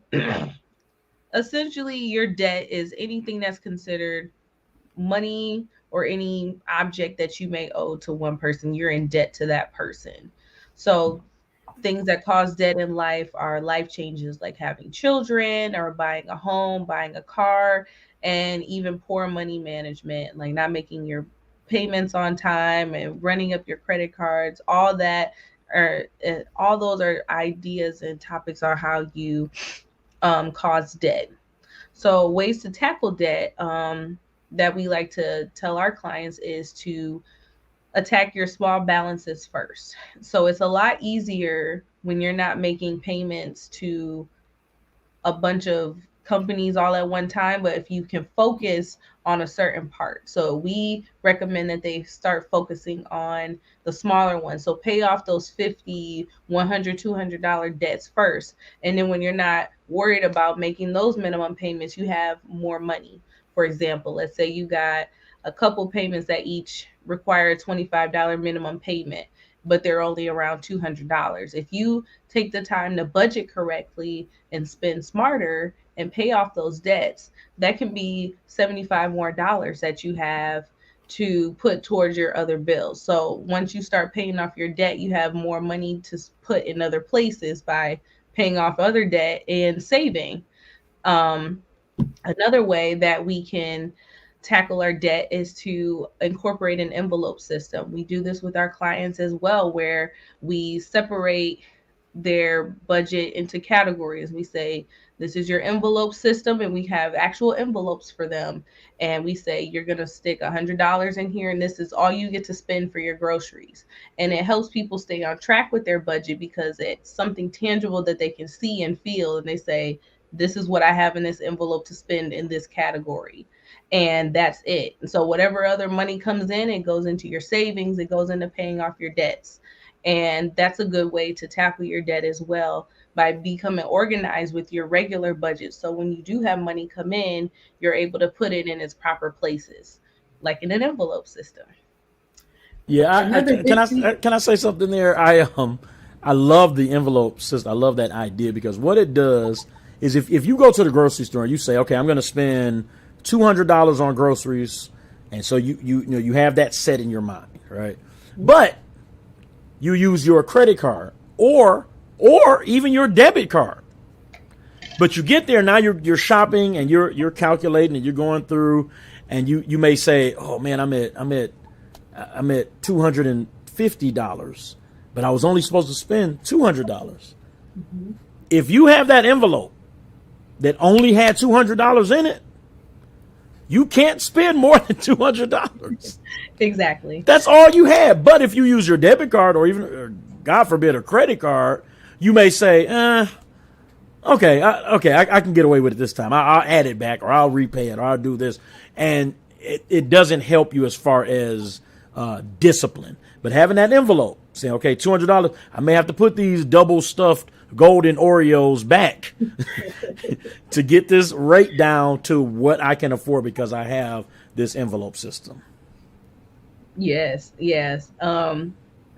essentially, your debt is anything that's considered money or any object that you may owe to one person. You're in debt to that person. So, things that cause debt in life are life changes like having children or buying a home, buying a car, and even poor money management, like not making your payments on time and running up your credit cards. All those are ideas and topics are how you cause debt. So ways to tackle debt that we like to tell our clients is to attack your small balances first. So it's a lot easier when you're not making payments to a bunch of companies all at one time, but if you can focus on a certain part. So we recommend that they start focusing on the smaller ones. So pay off those 50, 100, $200 debts first. And then when you're not worried about making those minimum payments, you have more money. For example, let's say you got a couple payments that each require a $25 minimum payment, but they're only around $200. If you take the time to budget correctly and spend smarter and pay off those debts, that can be 75 more dollars that you have to put towards your other bills. So once you start paying off your debt, you have more money to put in other places by paying off other debt and saving. Um, Another way that we can tackle our debt is to incorporate an envelope system. We do this with our clients as well, where we separate their budget into categories. We say, this is your envelope system, and we have actual envelopes for them. And we say, you're going to stick $100 in here, and this is all you get to spend for your groceries. And it helps people stay on track with their budget because it's something tangible that they can see and feel. And they say, this is what I have in this envelope to spend in this category. And that's it. And so whatever other money comes in, it goes into your savings, it goes into paying off your debts. And that's a good way to tackle your debt as well, by becoming organized with your regular budget. So when you do have money come in, you're able to put it in its proper places, like in an envelope system. Yeah, Another big thing. can I say something there? I love the envelope system. I love that idea because what it does is if you go to the grocery store and you say, okay, I'm going to spend $200 on groceries, and so you have that set in your mind, right? But you use your credit card or even your debit card. But you get there now, you're shopping and you're calculating and you're going through, and you may say, oh man, I'm at $250, but I was only supposed to spend $200. Mm-hmm. If you have that envelope that only had $200 in it, you can't spend more than $200. Exactly. That's all you have. But if you use your debit card or even, God forbid, a credit card, you may say, okay, I can get away with it this time. I'll add it back, or I'll repay it, or I'll do this. And it doesn't help you as far as discipline. But having that envelope, saying, okay, $200, I may have to put these double stuffed golden Oreos back to get this rate down to what I can afford because I have this envelope system. Yes, yes.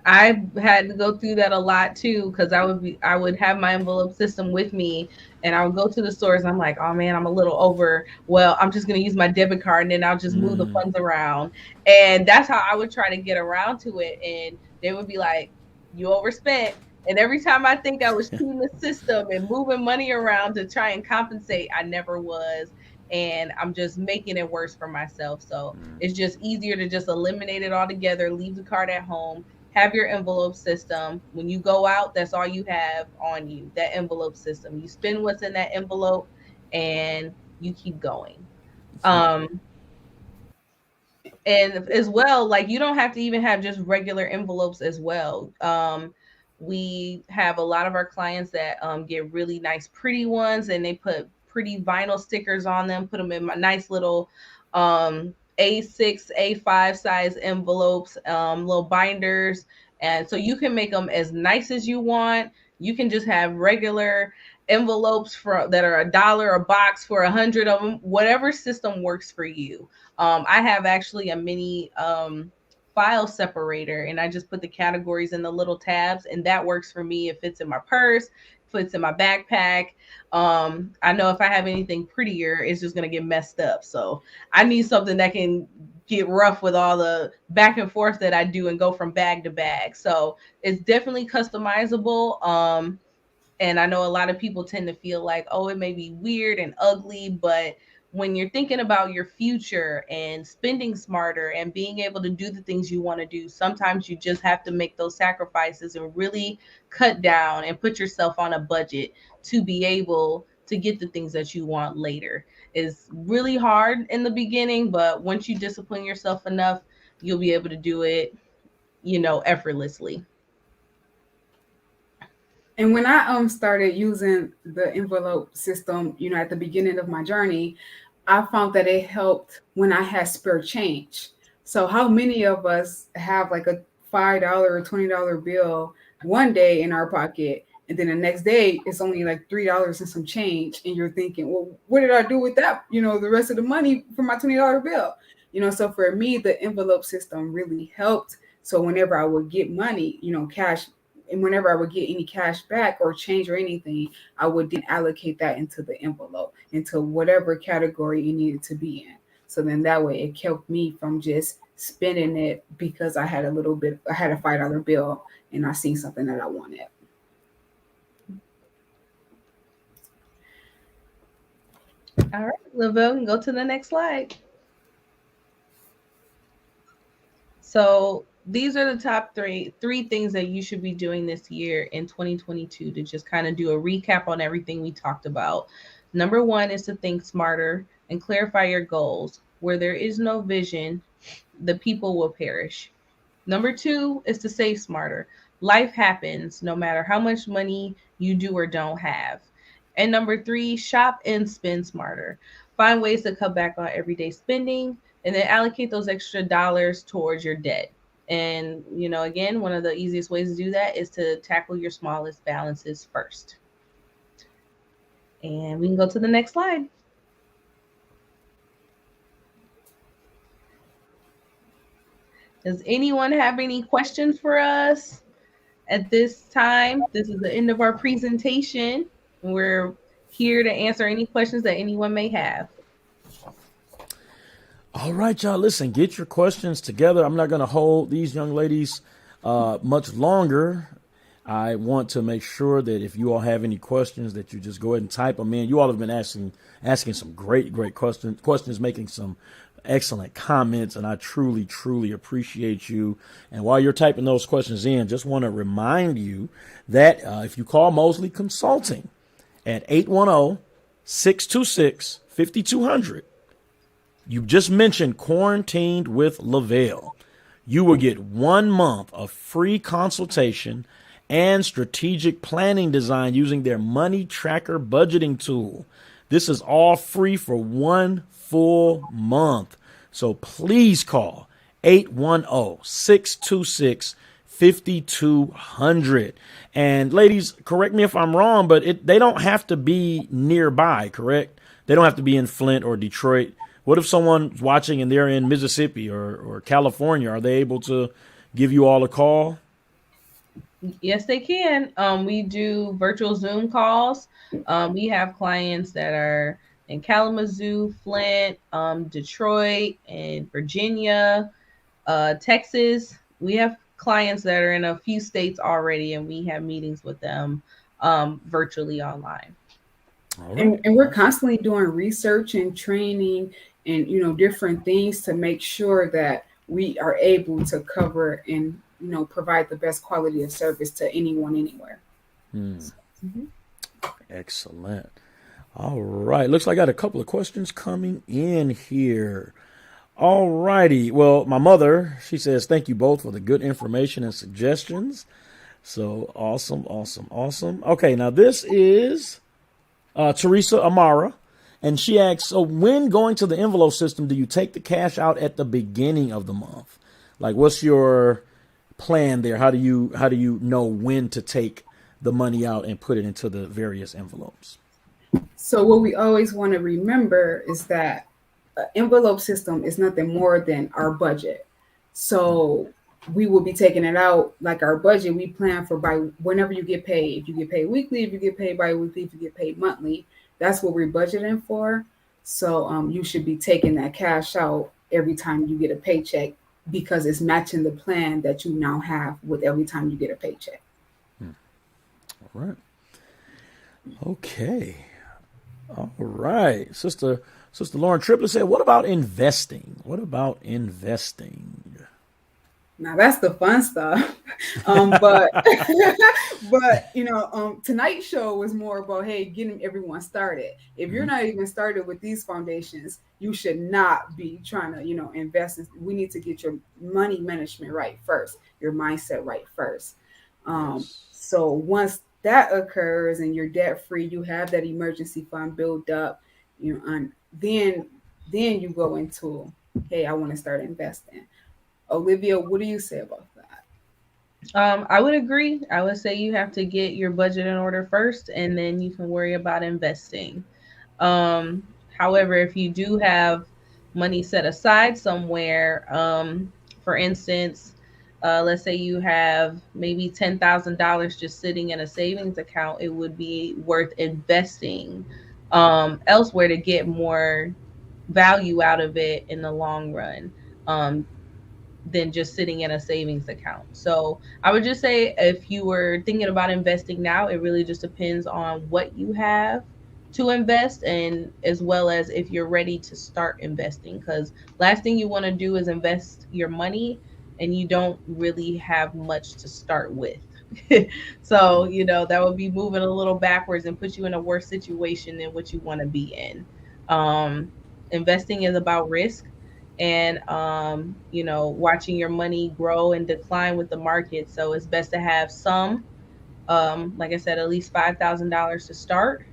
I had to go through that a lot too, because I would have my envelope system with me, and I would go to the stores. I'm like, oh man, I'm a little over. Well, I'm just gonna use my debit card, and then I'll just move the funds around. And that's how I would try to get around to it. And they would be like, you overspent. And every time I think I was cheating the system and moving money around to try and compensate, I never was. And I'm just making it worse for myself. So it's just easier to just eliminate it altogether, leave the card at home, have your envelope system. When you go out, that's all you have on you, that envelope system. You spend what's in that envelope and you keep going. And as well, like, you don't have to even have just regular envelopes as well. We have a lot of our clients that get really nice, pretty ones, and they put pretty vinyl stickers on them, put them in my nice little A6, A5 size envelopes, little binders. And so you can make them as nice as you want. You can just have regular envelopes that are $1 a box for 100 of them, whatever system works for you. I have actually a mini file separator, and I just put the categories in the little tabs, and that works for me. It fits in my purse, fits in my backpack. I know if I have anything prettier, it's just going to get messed up. So I need something that can get rough with all the back and forth that I do and go from bag to bag. So it's definitely customizable. And I know a lot of people tend to feel like, oh, it may be weird and ugly, but when you're thinking about your future and spending smarter and being able to do the things you want to do, sometimes you just have to make those sacrifices and really cut down and put yourself on a budget to be able to get the things that you want later. It's really hard in the beginning, but once you discipline yourself enough, you'll be able to do it, effortlessly. And when I started using the envelope system, at the beginning of my journey, I found that it helped when I had spare change. So how many of us have like a $5 or $20 bill one day in our pocket, and then the next day it's only like $3 and some change, and you're thinking, well, what did I do with that? The rest of the money for my $20 bill. So for me, the envelope system really helped. So whenever I would get money, cash, and whenever I would get any cash back or change or anything, I would then allocate that into the envelope, into whatever category it needed to be in. So then that way it kept me from just spending it because I had a $5 bill and I seen something that I wanted. All right, Lavell, can go to the next slide. So these are the top three things that you should be doing this year in 2022 to just kind of do a recap on everything we talked about. Number one is to think smarter and clarify your goals. Where there is no vision, the people will perish. Number two is to save smarter. Life happens no matter how much money you do or don't have. And number three, shop and spend smarter. Find ways to cut back on everyday spending and then allocate those extra dollars towards your debt. And, again, one of the easiest ways to do that is to tackle your smallest balances first. And we can go to the next slide. Does anyone have any questions for us at this time? This is the end of our presentation. We're here to answer any questions that anyone may have. All right, y'all, listen, get your questions together. I'm not going to hold these young ladies much longer. I want to make sure that if you all have any questions that you just go ahead and type them in. You all have been asking some great questions, making some excellent comments, and I truly, truly appreciate you. And while you're typing those questions in, just want to remind you that if you call Mosley Consulting at 810-626-5200, you just mentioned Quarantined with Lavell, you will get 1 month of free consultation and strategic planning design using their money tracker budgeting tool. This is all free for 1 full month. So please call 810-626-5200. And ladies, correct me if I'm wrong, but they don't have to be nearby, correct? They don't have to be in Flint or Detroit. What if someone's watching and they're in Mississippi or California? Are they able to give you all a call? Yes, they can. We do virtual Zoom calls. We have clients that are in Kalamazoo, Flint, Detroit, and Virginia, Texas. We have clients that are in a few states already, and we have meetings with them virtually online. Right. And we're constantly doing research and training and, different things to make sure that we are able to cover and, provide the best quality of service to anyone, anywhere. Mm-hmm. Excellent. All right. Looks like I got a couple of questions coming in here. All righty. Well, my mother, she says, thank you both for the good information and suggestions. So awesome. Okay. Now this is Theresa Amara. And she asks, so when going to the envelope system, do you take the cash out at the beginning of the month? Like, what's your plan there? How do you know when to take the money out and put it into the various envelopes. So what we always want to remember is that an envelope system is nothing more than our budget. So we will be taking it out like our budget. We plan for by whenever you get paid. If you get paid weekly, if you get paid bi-weekly, if you get paid monthly, that's what we're budgeting for. So you should be taking that cash out every time you get a paycheck because it's matching the plan that you now have with every time you get a paycheck. All right. Okay. All right. Sister Lauren Triplett said, what about investing? What about investing? Now that's the fun stuff. But tonight's show was more about, hey, getting everyone started. If you're not even started with these foundations, you should not be trying to, invest. We need to get your money management right first, your mindset right first. So once that occurs and you're debt free, you have that emergency fund built up, and then you go into, hey, I want to start investing. Olivia, what do you say about that? I would agree. I would say you have to get your budget in order first, and then you can worry about investing. However, if you do have money set aside somewhere, for instance, let's say you have maybe $10,000 just sitting in a savings account, it would be worth investing elsewhere to get more value out of it in the long run. Than just sitting in a savings account. So I would just say if you were thinking about investing now, it really just depends on what you have to invest, and as well as if you're ready to start investing, because last thing you want to do is invest your money and you don't really have much to start with. So, that would be moving a little backwards and put you in a worse situation than what you want to be in. Investing is about risk. And, watching your money grow and decline with the market. So it's best to have some, like I said, at least $5,000 to start.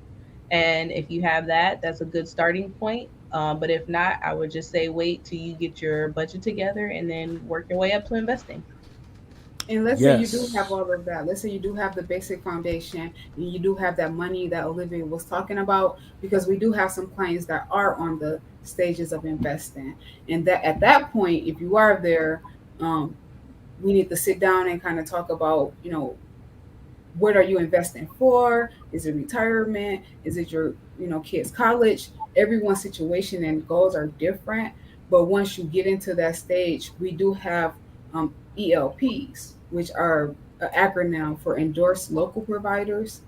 And if you have that, that's a good starting point. But if not, I would just say wait till you get your budget together and then work your way up to investing. And let's say you do have all of that. Let's say you do have the basic foundation and you do have that money that Olivia was talking about, because we do have some clients that are on the stages of investing. And that at that point, if you are there, we need to sit down and kind of talk about, what are you investing for? Is it retirement? Is it your, kids' college? Everyone's situation and goals are different. But once you get into that stage, we do have ELPs, which are an acronym for endorsed local providers,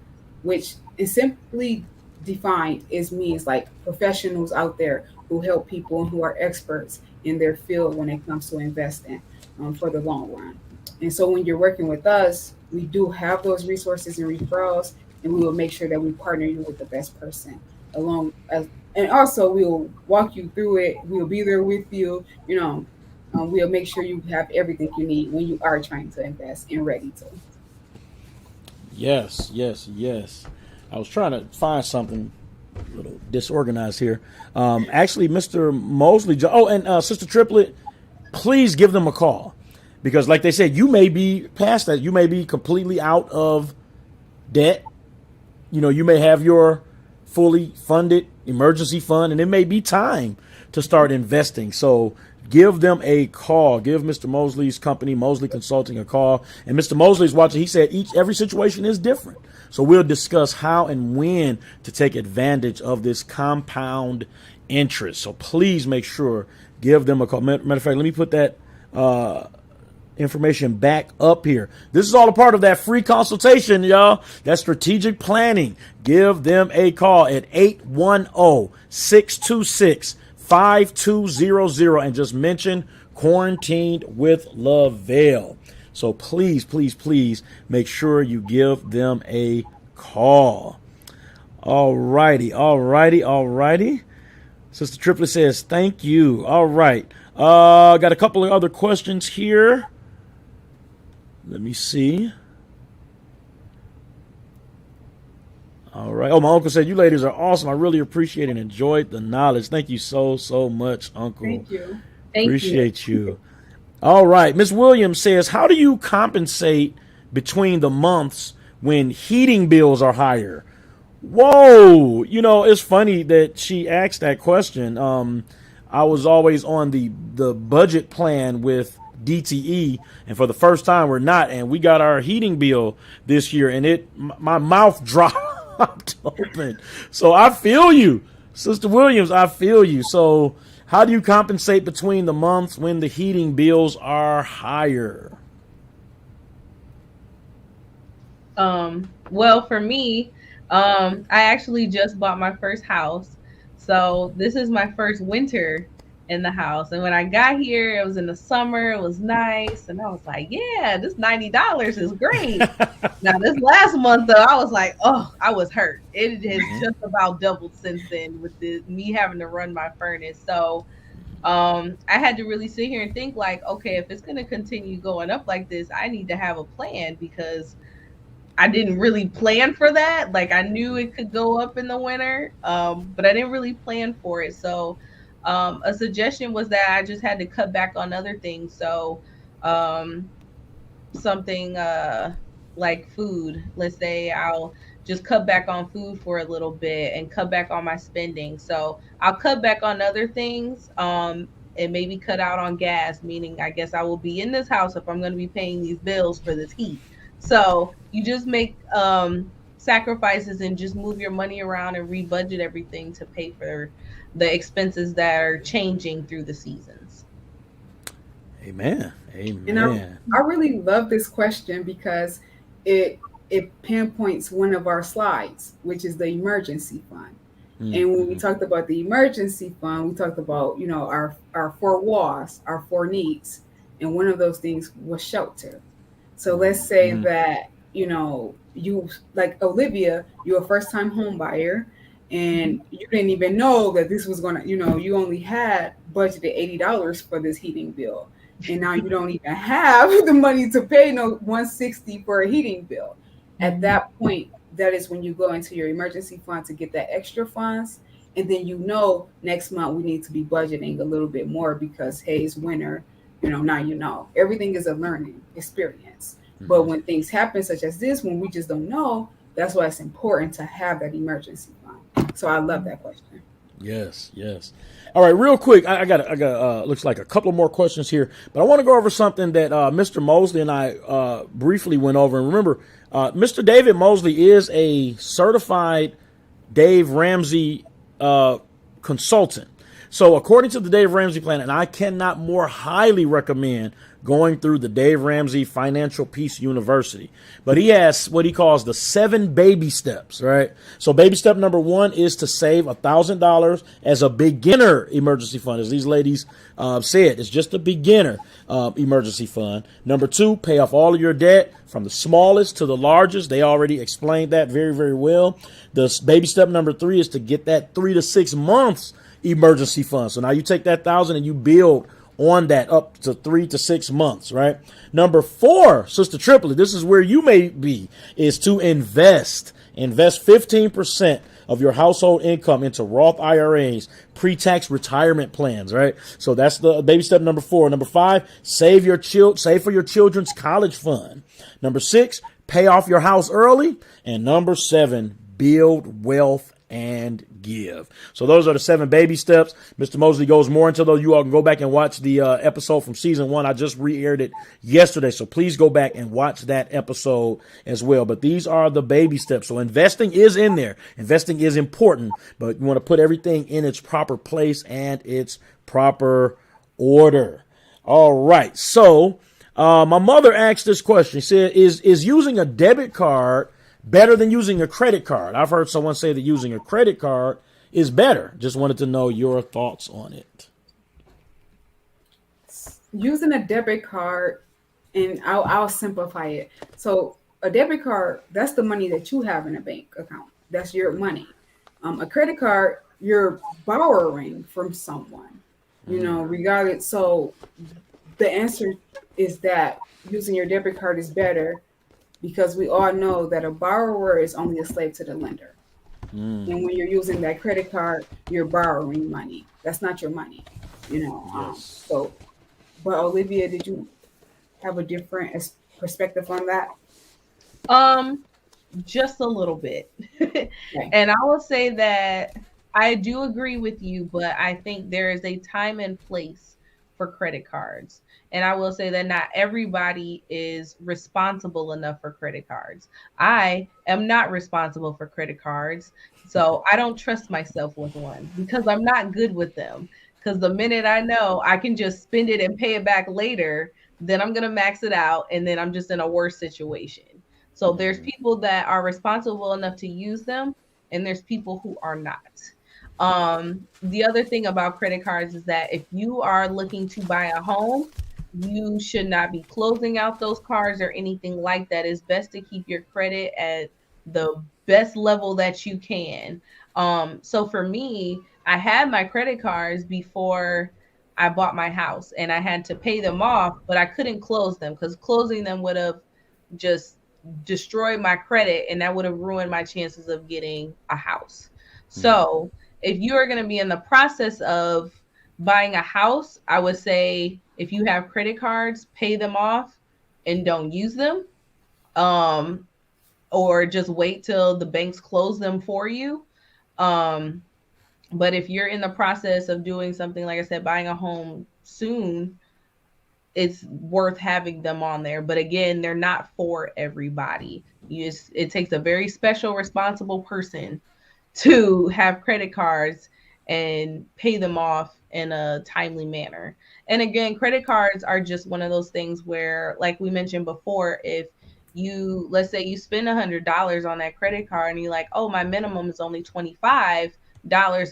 which is simply defined means like professionals out there who help people and who are experts in their field when it comes to investing for the long run. And so when you're working with us, we do have those resources and referrals, and we will make sure that we partner you with the best person and also we'll walk you through it. We'll be there with you, we'll make sure you have everything you need when you are trying to invest and ready to. Yes. I was trying to find something a little disorganized here. Actually, Mr. Mosley. And Sister Triplett, please give them a call, because like they said, you may be past that. You may be completely out of debt. You may have your fully funded emergency fund, and it may be time to start investing. So give them a call. Give Mr. Mosley's company, Mosley Consulting, a call. And Mr. Mosley's watching. He said every situation is different. So we'll discuss how and when to take advantage of this compound interest. So please make sure, give them a call. Matter of fact, let me put that information back up here. This is all a part of that free consultation, y'all. That's strategic planning. Give them a call at 810-626-5200 and just mention Quarantined with Lavell. So please make sure you give them a call. All righty. Sister Triplett says, thank you. All right. Got a couple of other questions here. Let me see. All right. Oh, my uncle said, you ladies are awesome. I really appreciate and enjoyed the knowledge. Thank you so much, Uncle. Thank you. Appreciate you. All right. Ms. Williams says, how do you compensate between the months when heating bills are higher. Whoa, it's funny that she asked that question. I was always on the budget plan with DTE, and for the first time we're not, and we got our heating bill this year, and my mouth dropped open. So I feel you, Sister Williams. I feel you. So how do you compensate between the months when the heating bills are higher? Well, for me, I actually just bought my first house. So this is my first winter in the house. And when I got here, it was in the summer. It was nice. And I was like, yeah, this $90 is great. Now, this last month, though, I was like, oh, I was hurt. It has just about doubled since then with me having to run my furnace. So I had to really sit here and think like, okay, if it's going to continue going up like this, I need to have a plan, because I didn't really plan for that. Like, I knew it could go up in the winter, but I didn't really plan for it. So a suggestion was that I just had to cut back on other things. So something like food. Let's say I'll just cut back on food for a little bit and cut back on my spending. So I'll cut back on other things and maybe cut out on gas, meaning I guess I will be in this house if I'm going to be paying these bills for this heat. So you just make sacrifices and just move your money around and rebudget everything to pay for the expenses that are changing through the seasons. Amen. And I really love this question because it pinpoints one of our slides, which is the emergency fund. Mm-hmm. And when we talked about the emergency fund, we talked about, our four walls, our four needs. And one of those things was shelter. So let's say that, you, like Olivia, you're a first time home buyer and you didn't even know that this was going to, you only had budgeted $80 for this heating bill. And now you don't even have the money to pay no $160 for a heating bill. At that point, that is when you go into your emergency fund to get that extra funds. And then, next month we need to be budgeting a little bit more because, hey, it's winter. Now everything is a learning experience. Mm-hmm. But when things happen such as this, when we just don't know, that's why it's important to have that emergency fund. So I love that question. Yes. All right, real quick, I got looks like a couple more questions here, but I want to go over something that Mr. Mosley and I briefly went over. And remember, Mr. David Mosley is a certified Dave Ramsey consultant. So according to the Dave Ramsey plan, and I cannot more highly recommend going through the Dave Ramsey Financial Peace University. But he has what he calls the 7 baby steps, right? So baby step number 1 is to save $1,000 as a beginner emergency fund. As these ladies said, it's just a beginner emergency fund. Number 2, pay off all of your debt from the smallest to the largest. They already explained that very, very well. The baby step number 3 is to get that 3 to 6 months emergency fund. So now you take that 1,000 and you build on that up to 3 to 6 months, right? Number 4, Sister Triplet, this is where you may be, is to invest 15% of your household income into Roth IRAs, pre-tax retirement plans, right? So that's the baby step number 4. Number 5, save for your children's college fund. Number 6, pay off your house early. And number 7, build wealth and give. So those are the 7 baby steps. Mr. Mosley goes more into those. You all can go back and watch the episode from season 1. I just re-aired it yesterday. So please go back and watch that episode as well. But these are the baby steps. So investing is in there. Investing is important, but you want to put everything in its proper place and its proper order. All right. So my mother asked this question. She said, is using a debit card better than using a credit card? I've heard someone say that using a credit card is better. Just wanted to know your thoughts on it. Using a debit card, and I'll simplify it. So a debit card, that's the money that you have in a bank account. That's your money. A credit card, you're borrowing from someone, regardless. So the answer is that using your debit card is better, because we all know that a borrower is only a slave to the lender. And when you're using that credit card, you're borrowing money. That's not your money, Yes. But Olivia, did you have a different perspective on that? just a little bit. Okay. And I will say that I do agree with you, but I think there is a time and place for credit cards. And I will say that not everybody is responsible enough for credit cards. I am not responsible for credit cards. So I don't trust myself with one because I'm not good with them. Because the minute I know I can just spend it and pay it back later, then I'm going to max it out and then I'm just in a worse situation. So there's people that are responsible enough to use them, and there's people who are not. The other thing about credit cards is that if you are looking to buy a home, you should not be closing out those cards or anything like that. It's best to keep your credit at the best level that you can. So for me, I had my credit cards before I bought my house and I had to pay them off, but I couldn't close them because closing them would have just destroyed my credit and that would have ruined my chances of getting a house. So if you are going to be in the process of buying a house, I would say if you have credit cards, pay them off and don't use them. Or just wait till the banks close them for you. But if you're in the process of doing something, like I said, buying a home soon, it's worth having them on there. But again, they're not for everybody. It takes a very special, responsible person to have credit cards and pay them off in a timely manner. And again, credit cards are just one of those things where, like we mentioned before, if let's say you spend $100 on that credit card and you're like, oh, my minimum is only $25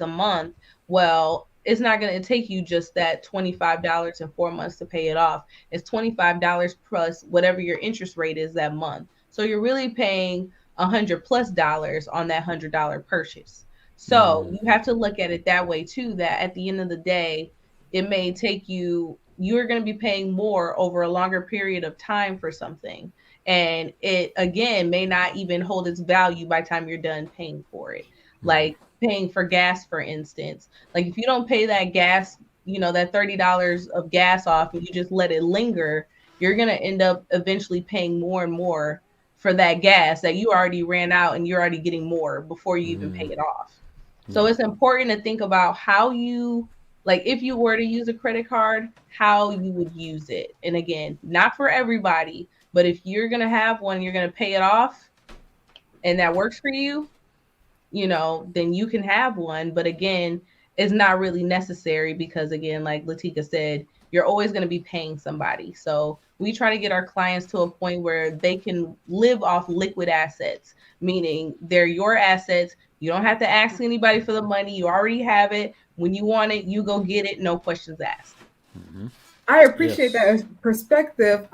a month. Well, it's not going to take you just that $25 in 4 months to pay it off. It's $25 plus whatever your interest rate is that month. So you're really paying $100+ on that $100 purchase. So you have to look at it that way too, that at the end of the day, it may take you're going to be paying more over a longer period of time for something. And it, again, may not even hold its value by the time you're done paying for it. Like paying for gas, for instance. Like if you don't pay that gas, that $30 of gas off and you just let it linger, you're going to end up eventually paying more and more for that gas that you already ran out and you're already getting more before you even pay it off. So it's important to think about how you, like if you were to use a credit card, how you would use it. And again, not for everybody, but if you're going to have one, you're going to pay it off and that works for you, then you can have one. But again, it's not really necessary because again, like Lateqa said, you're always going to be paying somebody. So we try to get our clients to a point where they can live off liquid assets, meaning they're your assets. You don't have to ask anybody for the money. You already have it. When you want it, you go get it. No questions asked. I appreciate that perspective.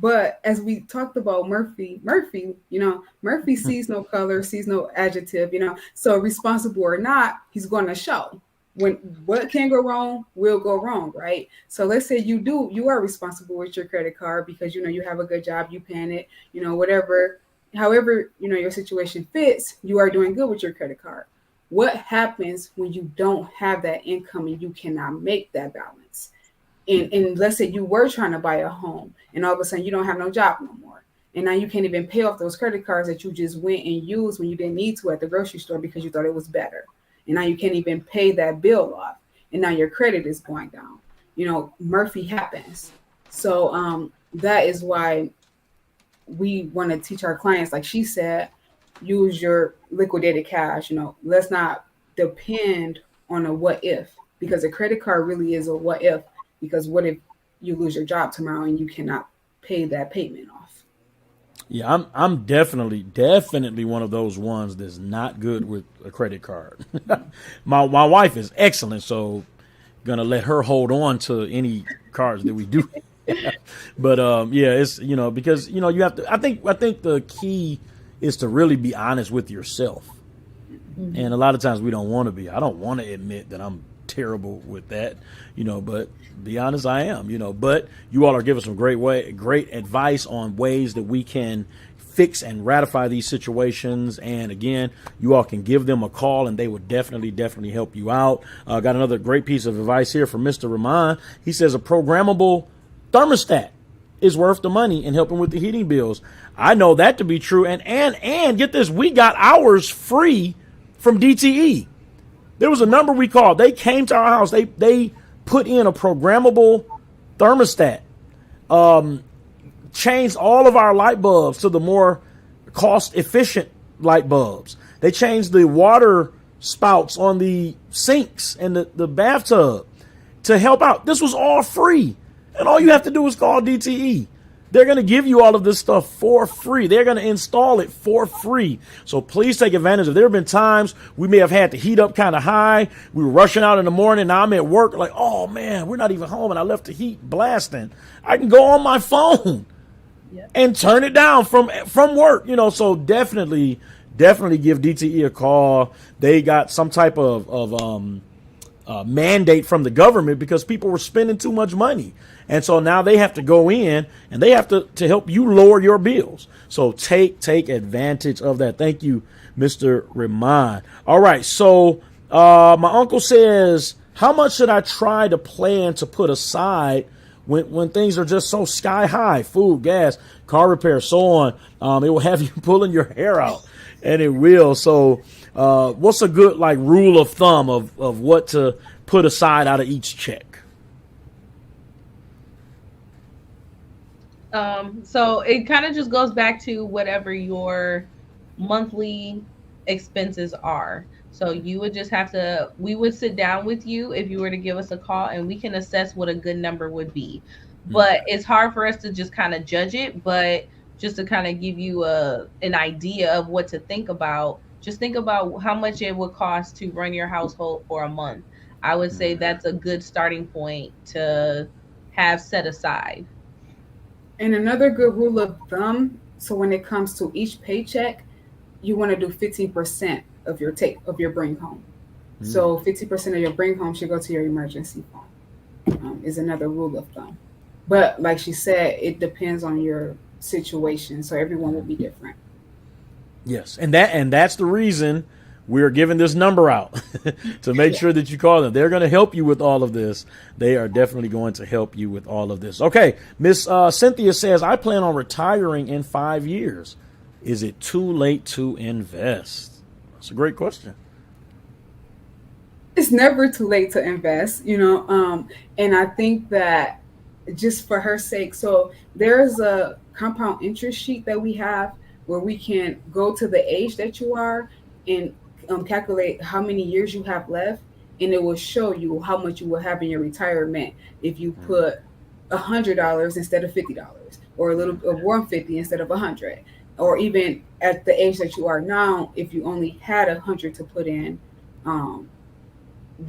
But as we talked about Murphy, Murphy sees no color, sees no adjective, so responsible or not, he's going to show. When what can go wrong will go wrong, right? So let's say you are responsible with your credit card because, you have a good job, you paying it, whatever, however, your situation fits, you are doing good with your credit card. What happens when you don't have that income and you cannot make that balance? And let's say you were trying to buy a home and all of a sudden you don't have no job no more. And now you can't even pay off those credit cards that you just went and used when you didn't need to at the grocery store because you thought it was better. And now you can't even pay that bill off. And now your credit is going down. Murphy happens. So that is why we want to teach our clients, like she said, use your liquidated cash. Let's not depend on a what if, because a credit card really is a what if. Because what if you lose your job tomorrow and you cannot pay that payment off? Yeah, I'm definitely one of those ones that's not good with a credit card. My wife is excellent, so gonna let her hold on to any cards that we do. But it's because you have to. I think the key is to really be honest with yourself, and a lot of times we don't want to be. I don't want to admit that I'm terrible with that, but be honest, I am, but you all are giving some great advice on ways that we can fix and ratify these situations. And again, you all can give them a call and they would definitely help you out. Got another great piece of advice here from Mr. Rahman. He says a programmable thermostat is worth the money and helping with the heating bills. I know that to be true. And get this, we got ours free from DTE. There was a number we called. They came to our house. They put in a programmable thermostat, changed all of our light bulbs to the more cost efficient light bulbs. They changed the water spouts on the sinks and the bathtub to help out. This was all free. And all you have to do is call DTE. They're going to give you all of this stuff for free. They're going to install it for free. So please take advantage of it. There have been times we may have had the heat up kind of high. We were rushing out in the morning. Now I'm at work like, oh, man, we're not even home. And I left the heat blasting. I can go on my phone and turn it down from work. So definitely give DTE a call. They got some type of mandate from the government because people were spending too much money. And so now they have to go in and they have to help you lower your bills. So take advantage of that. Thank you, Mr. Rahman. All right. So my uncle says, how much should I try to plan to put aside when things are just so sky high? Food, gas, car repair, so on. It will have you pulling your hair out, and it will. So what's a good rule of thumb of what to put aside out of each check? So it kind of just goes back to whatever your monthly expenses are. So you would just have to, we would sit down with you if you were to give us a call and we can assess what a good number would be. But it's hard for us to just kind of judge it, but just to kind of give you an idea of what to think about. Just think about how much it would cost to run your household for a month. I would say that's a good starting point to have set aside. And another good rule of thumb, so when it comes to each paycheck, you want to do 15% of your bring home. So 50% of your bring home should go to your emergency fund, is another rule of thumb. But like she said, it depends on your situation. So everyone will be different. Yes. And that's the reason we're giving this number out to make sure that you call them. They're going to help you with all of this. They are definitely going to help you with all of this. Okay. Miss Cynthia says, I plan on retiring in 5 years. Is it too late to invest? That's a great question. It's never too late to invest, and I think that just for her sake, so there's a compound interest sheet that we have where we can go to the age that you are and calculate how many years you have left, and it will show you how much you will have in your retirement if you put $100 instead of $50, or $150 instead of $100, or even at the age that you are now, if you only had $100 to put in,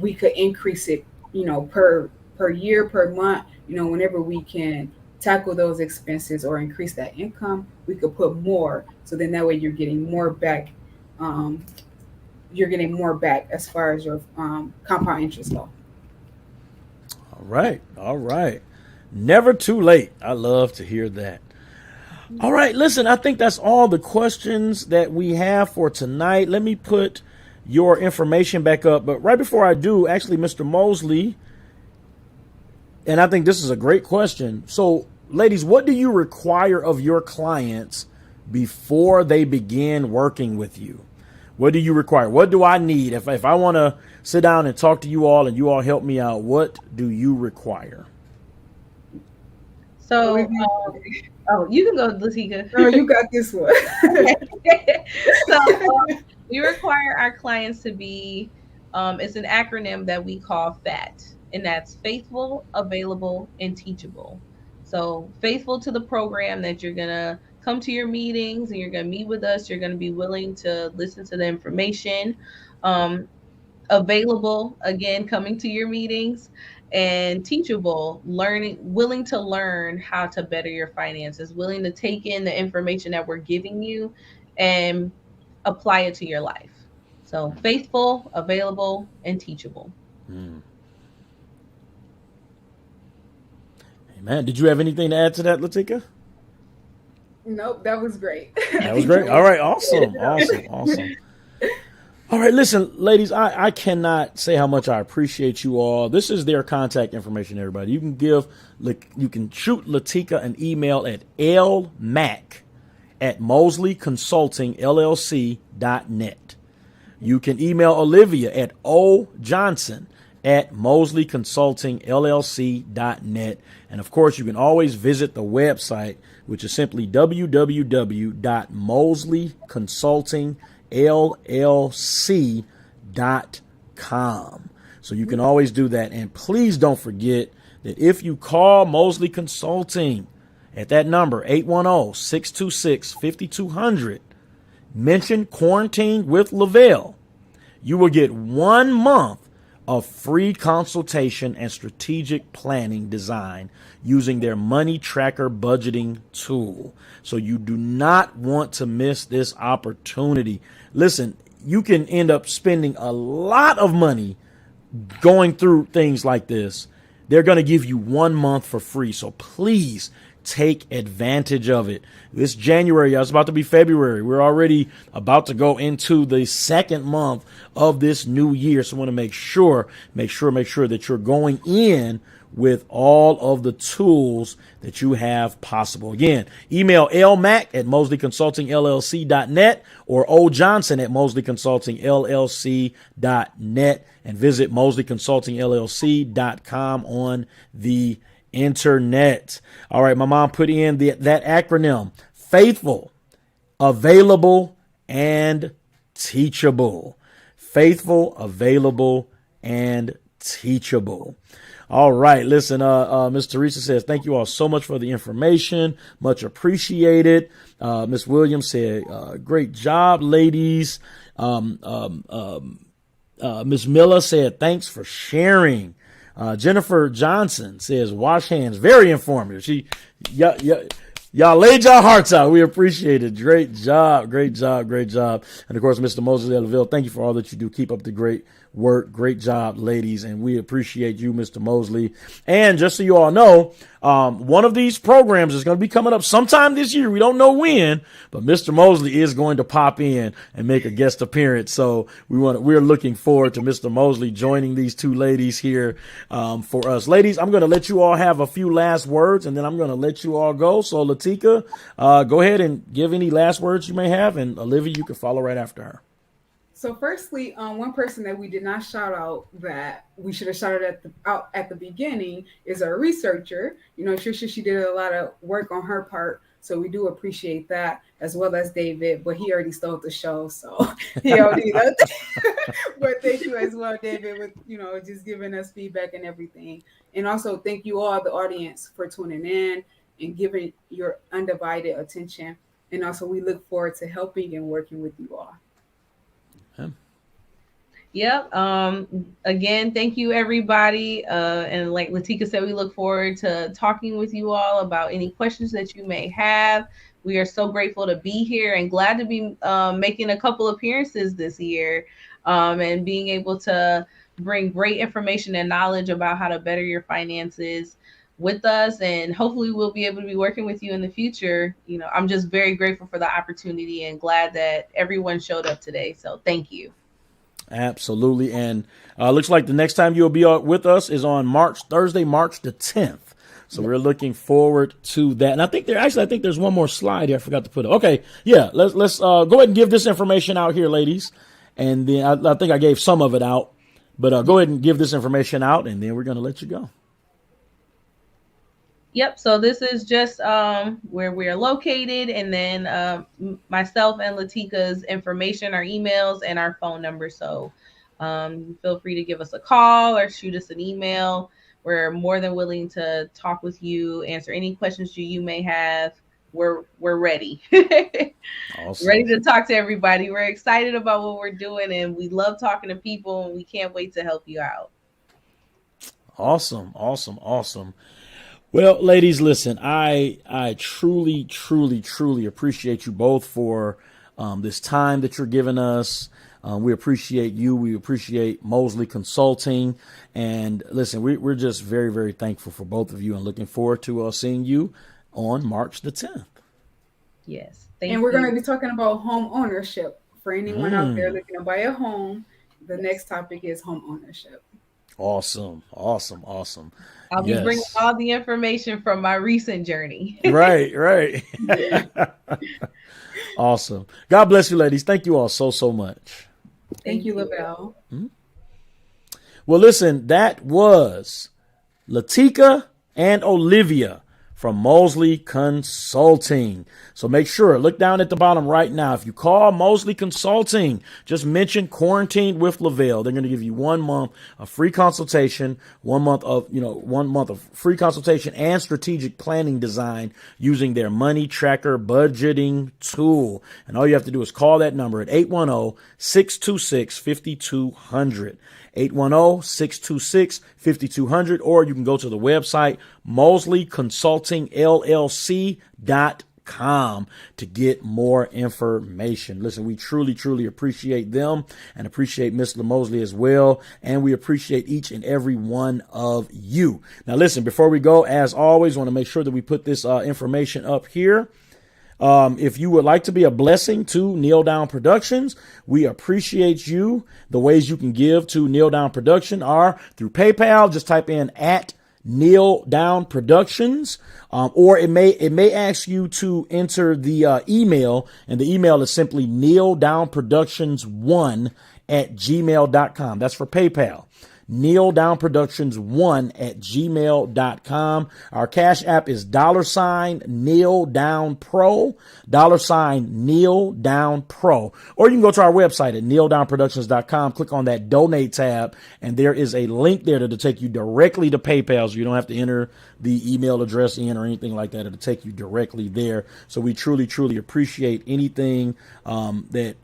we could increase it, per year, per month, whenever we can tackle those expenses or increase that income, we could put more. So then that way you're getting more back. You're getting more back as far as your compound interest go. All right. Never too late. I love to hear that. All right. Listen, I think that's all the questions that we have for tonight. Let me put your information back up. But right before I do, actually, Mr. Mosley, and I think this is a great question. So, ladies, what do you require of your clients before they begin working with you? What do you require? What do I need? If I want to sit down and talk to you all and you all help me out, what do you require? So, you can go, Lateqa. No, you got this one. So, we require our clients to be, it's an acronym that we call FAT, and that's faithful, available, and teachable. So faithful to the program, that you're going to come to your meetings and you're going to meet with us. You're going to be willing to listen to the information. Available, again, coming to your meetings. And teachable, willing to learn how to better your finances, willing to take in the information that we're giving you and apply it to your life. So faithful, available, and teachable. Amen. Did you have anything to add to that, Lateqa? Nope, that was great. That was great. All right. Awesome. All right, listen, ladies, I cannot say how much I appreciate you all. This is their contact information, everybody. You can shoot Lateqa an email at lmack@mosleyconsultingllc.net. You can email Olivia at ojohnson@mosleyconsultingllc.net. And of course, you can always visit the website, which is simply www.mosleyconsultingllc.com. So you can always do that. And please don't forget that if you call Mosley Consulting at that number, 810-626-5200, mention Quarantine with Lavell, you will get 1 month of free consultation and strategic planning design using their money tracker budgeting tool. So you do not want to miss this opportunity. Listen, you can end up spending a lot of money going through things like this. They're going to give you 1 month for free. So please take advantage of it. It's January. It's about to be February. We're already about to go into the second month of this new year. So I want to make sure that you're going in with all of the tools that you have possible. Again, email lmack@mosleyconsultingllc.net or ojohnson@mosleyconsultingllc.net and visit mosleyconsultingllc.com on the internet. All right, my mom put in that acronym: faithful, available, and teachable. Faithful, available, and teachable. All right, listen, Miss Theresa says, thank you all so much for the information. Much appreciated. Miss Williams said, great job, ladies. Miss Miller said, thanks for sharing. Jennifer Johnson says, wash hands. Very informative. Y'all laid your hearts out. We appreciate it. Great job. Great job. Great job. And of course, Mr. Mosley Lavell, thank you for all that you do. Keep up the great work. Great job, ladies. And we appreciate you, Mr. Mosley. And just so you all know, one of these programs is going to be coming up sometime this year. We don't know when, but Mr. Mosley is going to pop in and make a guest appearance. So we're looking forward to Mr. Mosley joining these two ladies here, for us. Ladies, I'm going to let you all have a few last words and then I'm going to let you all go. So Lateqa, go ahead and give any last words you may have. And Olivia, you can follow right after her. So firstly, one person that we did not shout out that we should have shouted out at the beginning is our researcher. You know, she did a lot of work on her part. So we do appreciate that, as well as David, but he already stole the show. So he already does. But thank you as well, David, with, just giving us feedback and everything. And also thank you all, the audience, for tuning in and giving your undivided attention. And also we look forward to helping and working with you all. Yep. Again, thank you, everybody. And like Lateqa said, we look forward to talking with you all about any questions that you may have. We are so grateful to be here and glad to be making a couple appearances this year, and being able to bring great information and knowledge about how to better your finances with us. And hopefully we'll be able to be working with you in the future. I'm just very grateful for the opportunity and glad that everyone showed up today. So thank you. Absolutely. And looks like the next time you'll be with us is on Thursday, March the 10th. So we're looking forward to that. And I think there's one more slide here. I forgot to put it. Okay. Yeah. Let's go ahead and give this information out here, ladies. And then I think I gave some of it out, but go ahead and give this information out and then we're going to let you go. Yep. So this is just where we are located, and then myself and Lateqa's information, our emails, and our phone number. So feel free to give us a call or shoot us an email. We're more than willing to talk with you, answer any questions you may have. We're ready. Awesome. Ready to talk to everybody. We're excited about what we're doing, and we love talking to people, and we can't wait to help you out. Awesome. Well, ladies, listen, I truly, truly, truly appreciate you both for this time that you're giving us. We appreciate you. We appreciate Mosley Consulting. And listen, we're just very, very thankful for both of you and looking forward to seeing you on March the 10th. Yes. And we're going to be talking about home ownership For anyone out there looking to buy a home, the next topic is home ownership. Awesome. I'll be bringing all the information from my recent journey. Right. Awesome. God bless you, ladies. Thank you all so much. Thank you, Lavell. Well, listen, that was Lateqa and Olivia from Mosley Consulting. So make sure, look down at the bottom right now. If you call Mosley Consulting, just mention Quarantined with Lavell. They're going to give you 1 month of free consultation, 1 month of free consultation and strategic planning design using their money tracker budgeting tool. And all you have to do is call that number at 810-626-5200. 810-626-5200, or you can go to the website mosleyconsultingllc.com to get more information. Listen, we truly appreciate them and appreciate Miss Mosley as well, and we appreciate each and every one of you. Now listen, before we go, as always, want to make sure that we put this information up here. If you would like to be a blessing to Neal Down Productions, we appreciate you. The ways you can give to Neal Down Production are through PayPal. Just type in at Neal Down Productions, or it may ask you to enter the email, and the email is simply nealdownproductions1@gmail.com. That's for PayPal. nealdownproductions1@gmail.com. Our cash app is $NealDownPro, $NealDownPro. Or you can go to our website at nealdownproductions.com, click on that donate tab, and there is a link there that'll take you directly to PayPal, so you don't have to enter the email address in or anything like that. It'll take you directly there. So we truly appreciate anything that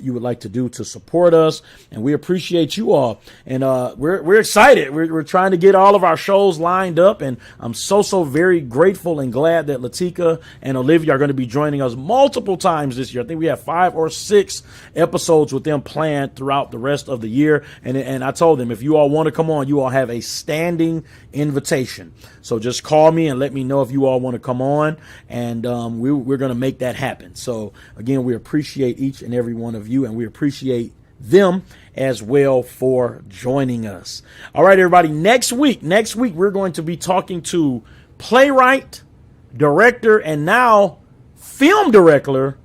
you would like to do to support us, and we appreciate you all. And we're excited. We're trying to get all of our shows lined up, and I'm so very grateful and glad that Lateqa and Olivia are going to be joining us multiple times this year. I think we have 5 or 6 episodes with them planned throughout the rest of the year. And I told them, if you all want to come on, you all have a standing invitation. So just call me and let me know if you all want to come on, and we're going to make that happen. So again, we appreciate each and every one of you, and we appreciate them as well for joining us. All right, everybody. Next week, we're going to be talking to playwright, director, and now film director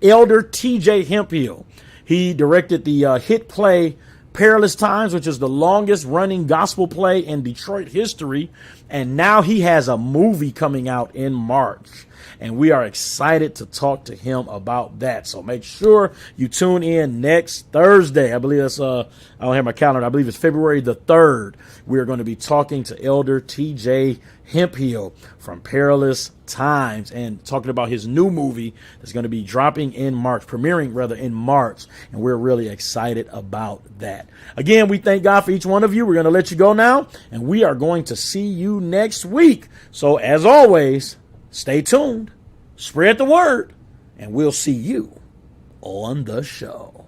Elder TJ Hemphill. He directed the hit play Perilous Times, which is the longest running gospel play in Detroit history. And now he has a movie coming out in March, and we are excited to talk to him about that. So make sure you tune in next Thursday. I believe that's, I don't have my calendar. I believe it's February the 3rd. We're going to be talking to Elder TJ Hemphill from Perilous Times and talking about his new movie that's going to be premiering in March. And we're really excited about that. Again, we thank God for each one of you. We're going to let you go now, and we are going to see you next week. So as always, stay tuned, spread the word, and we'll see you on the show.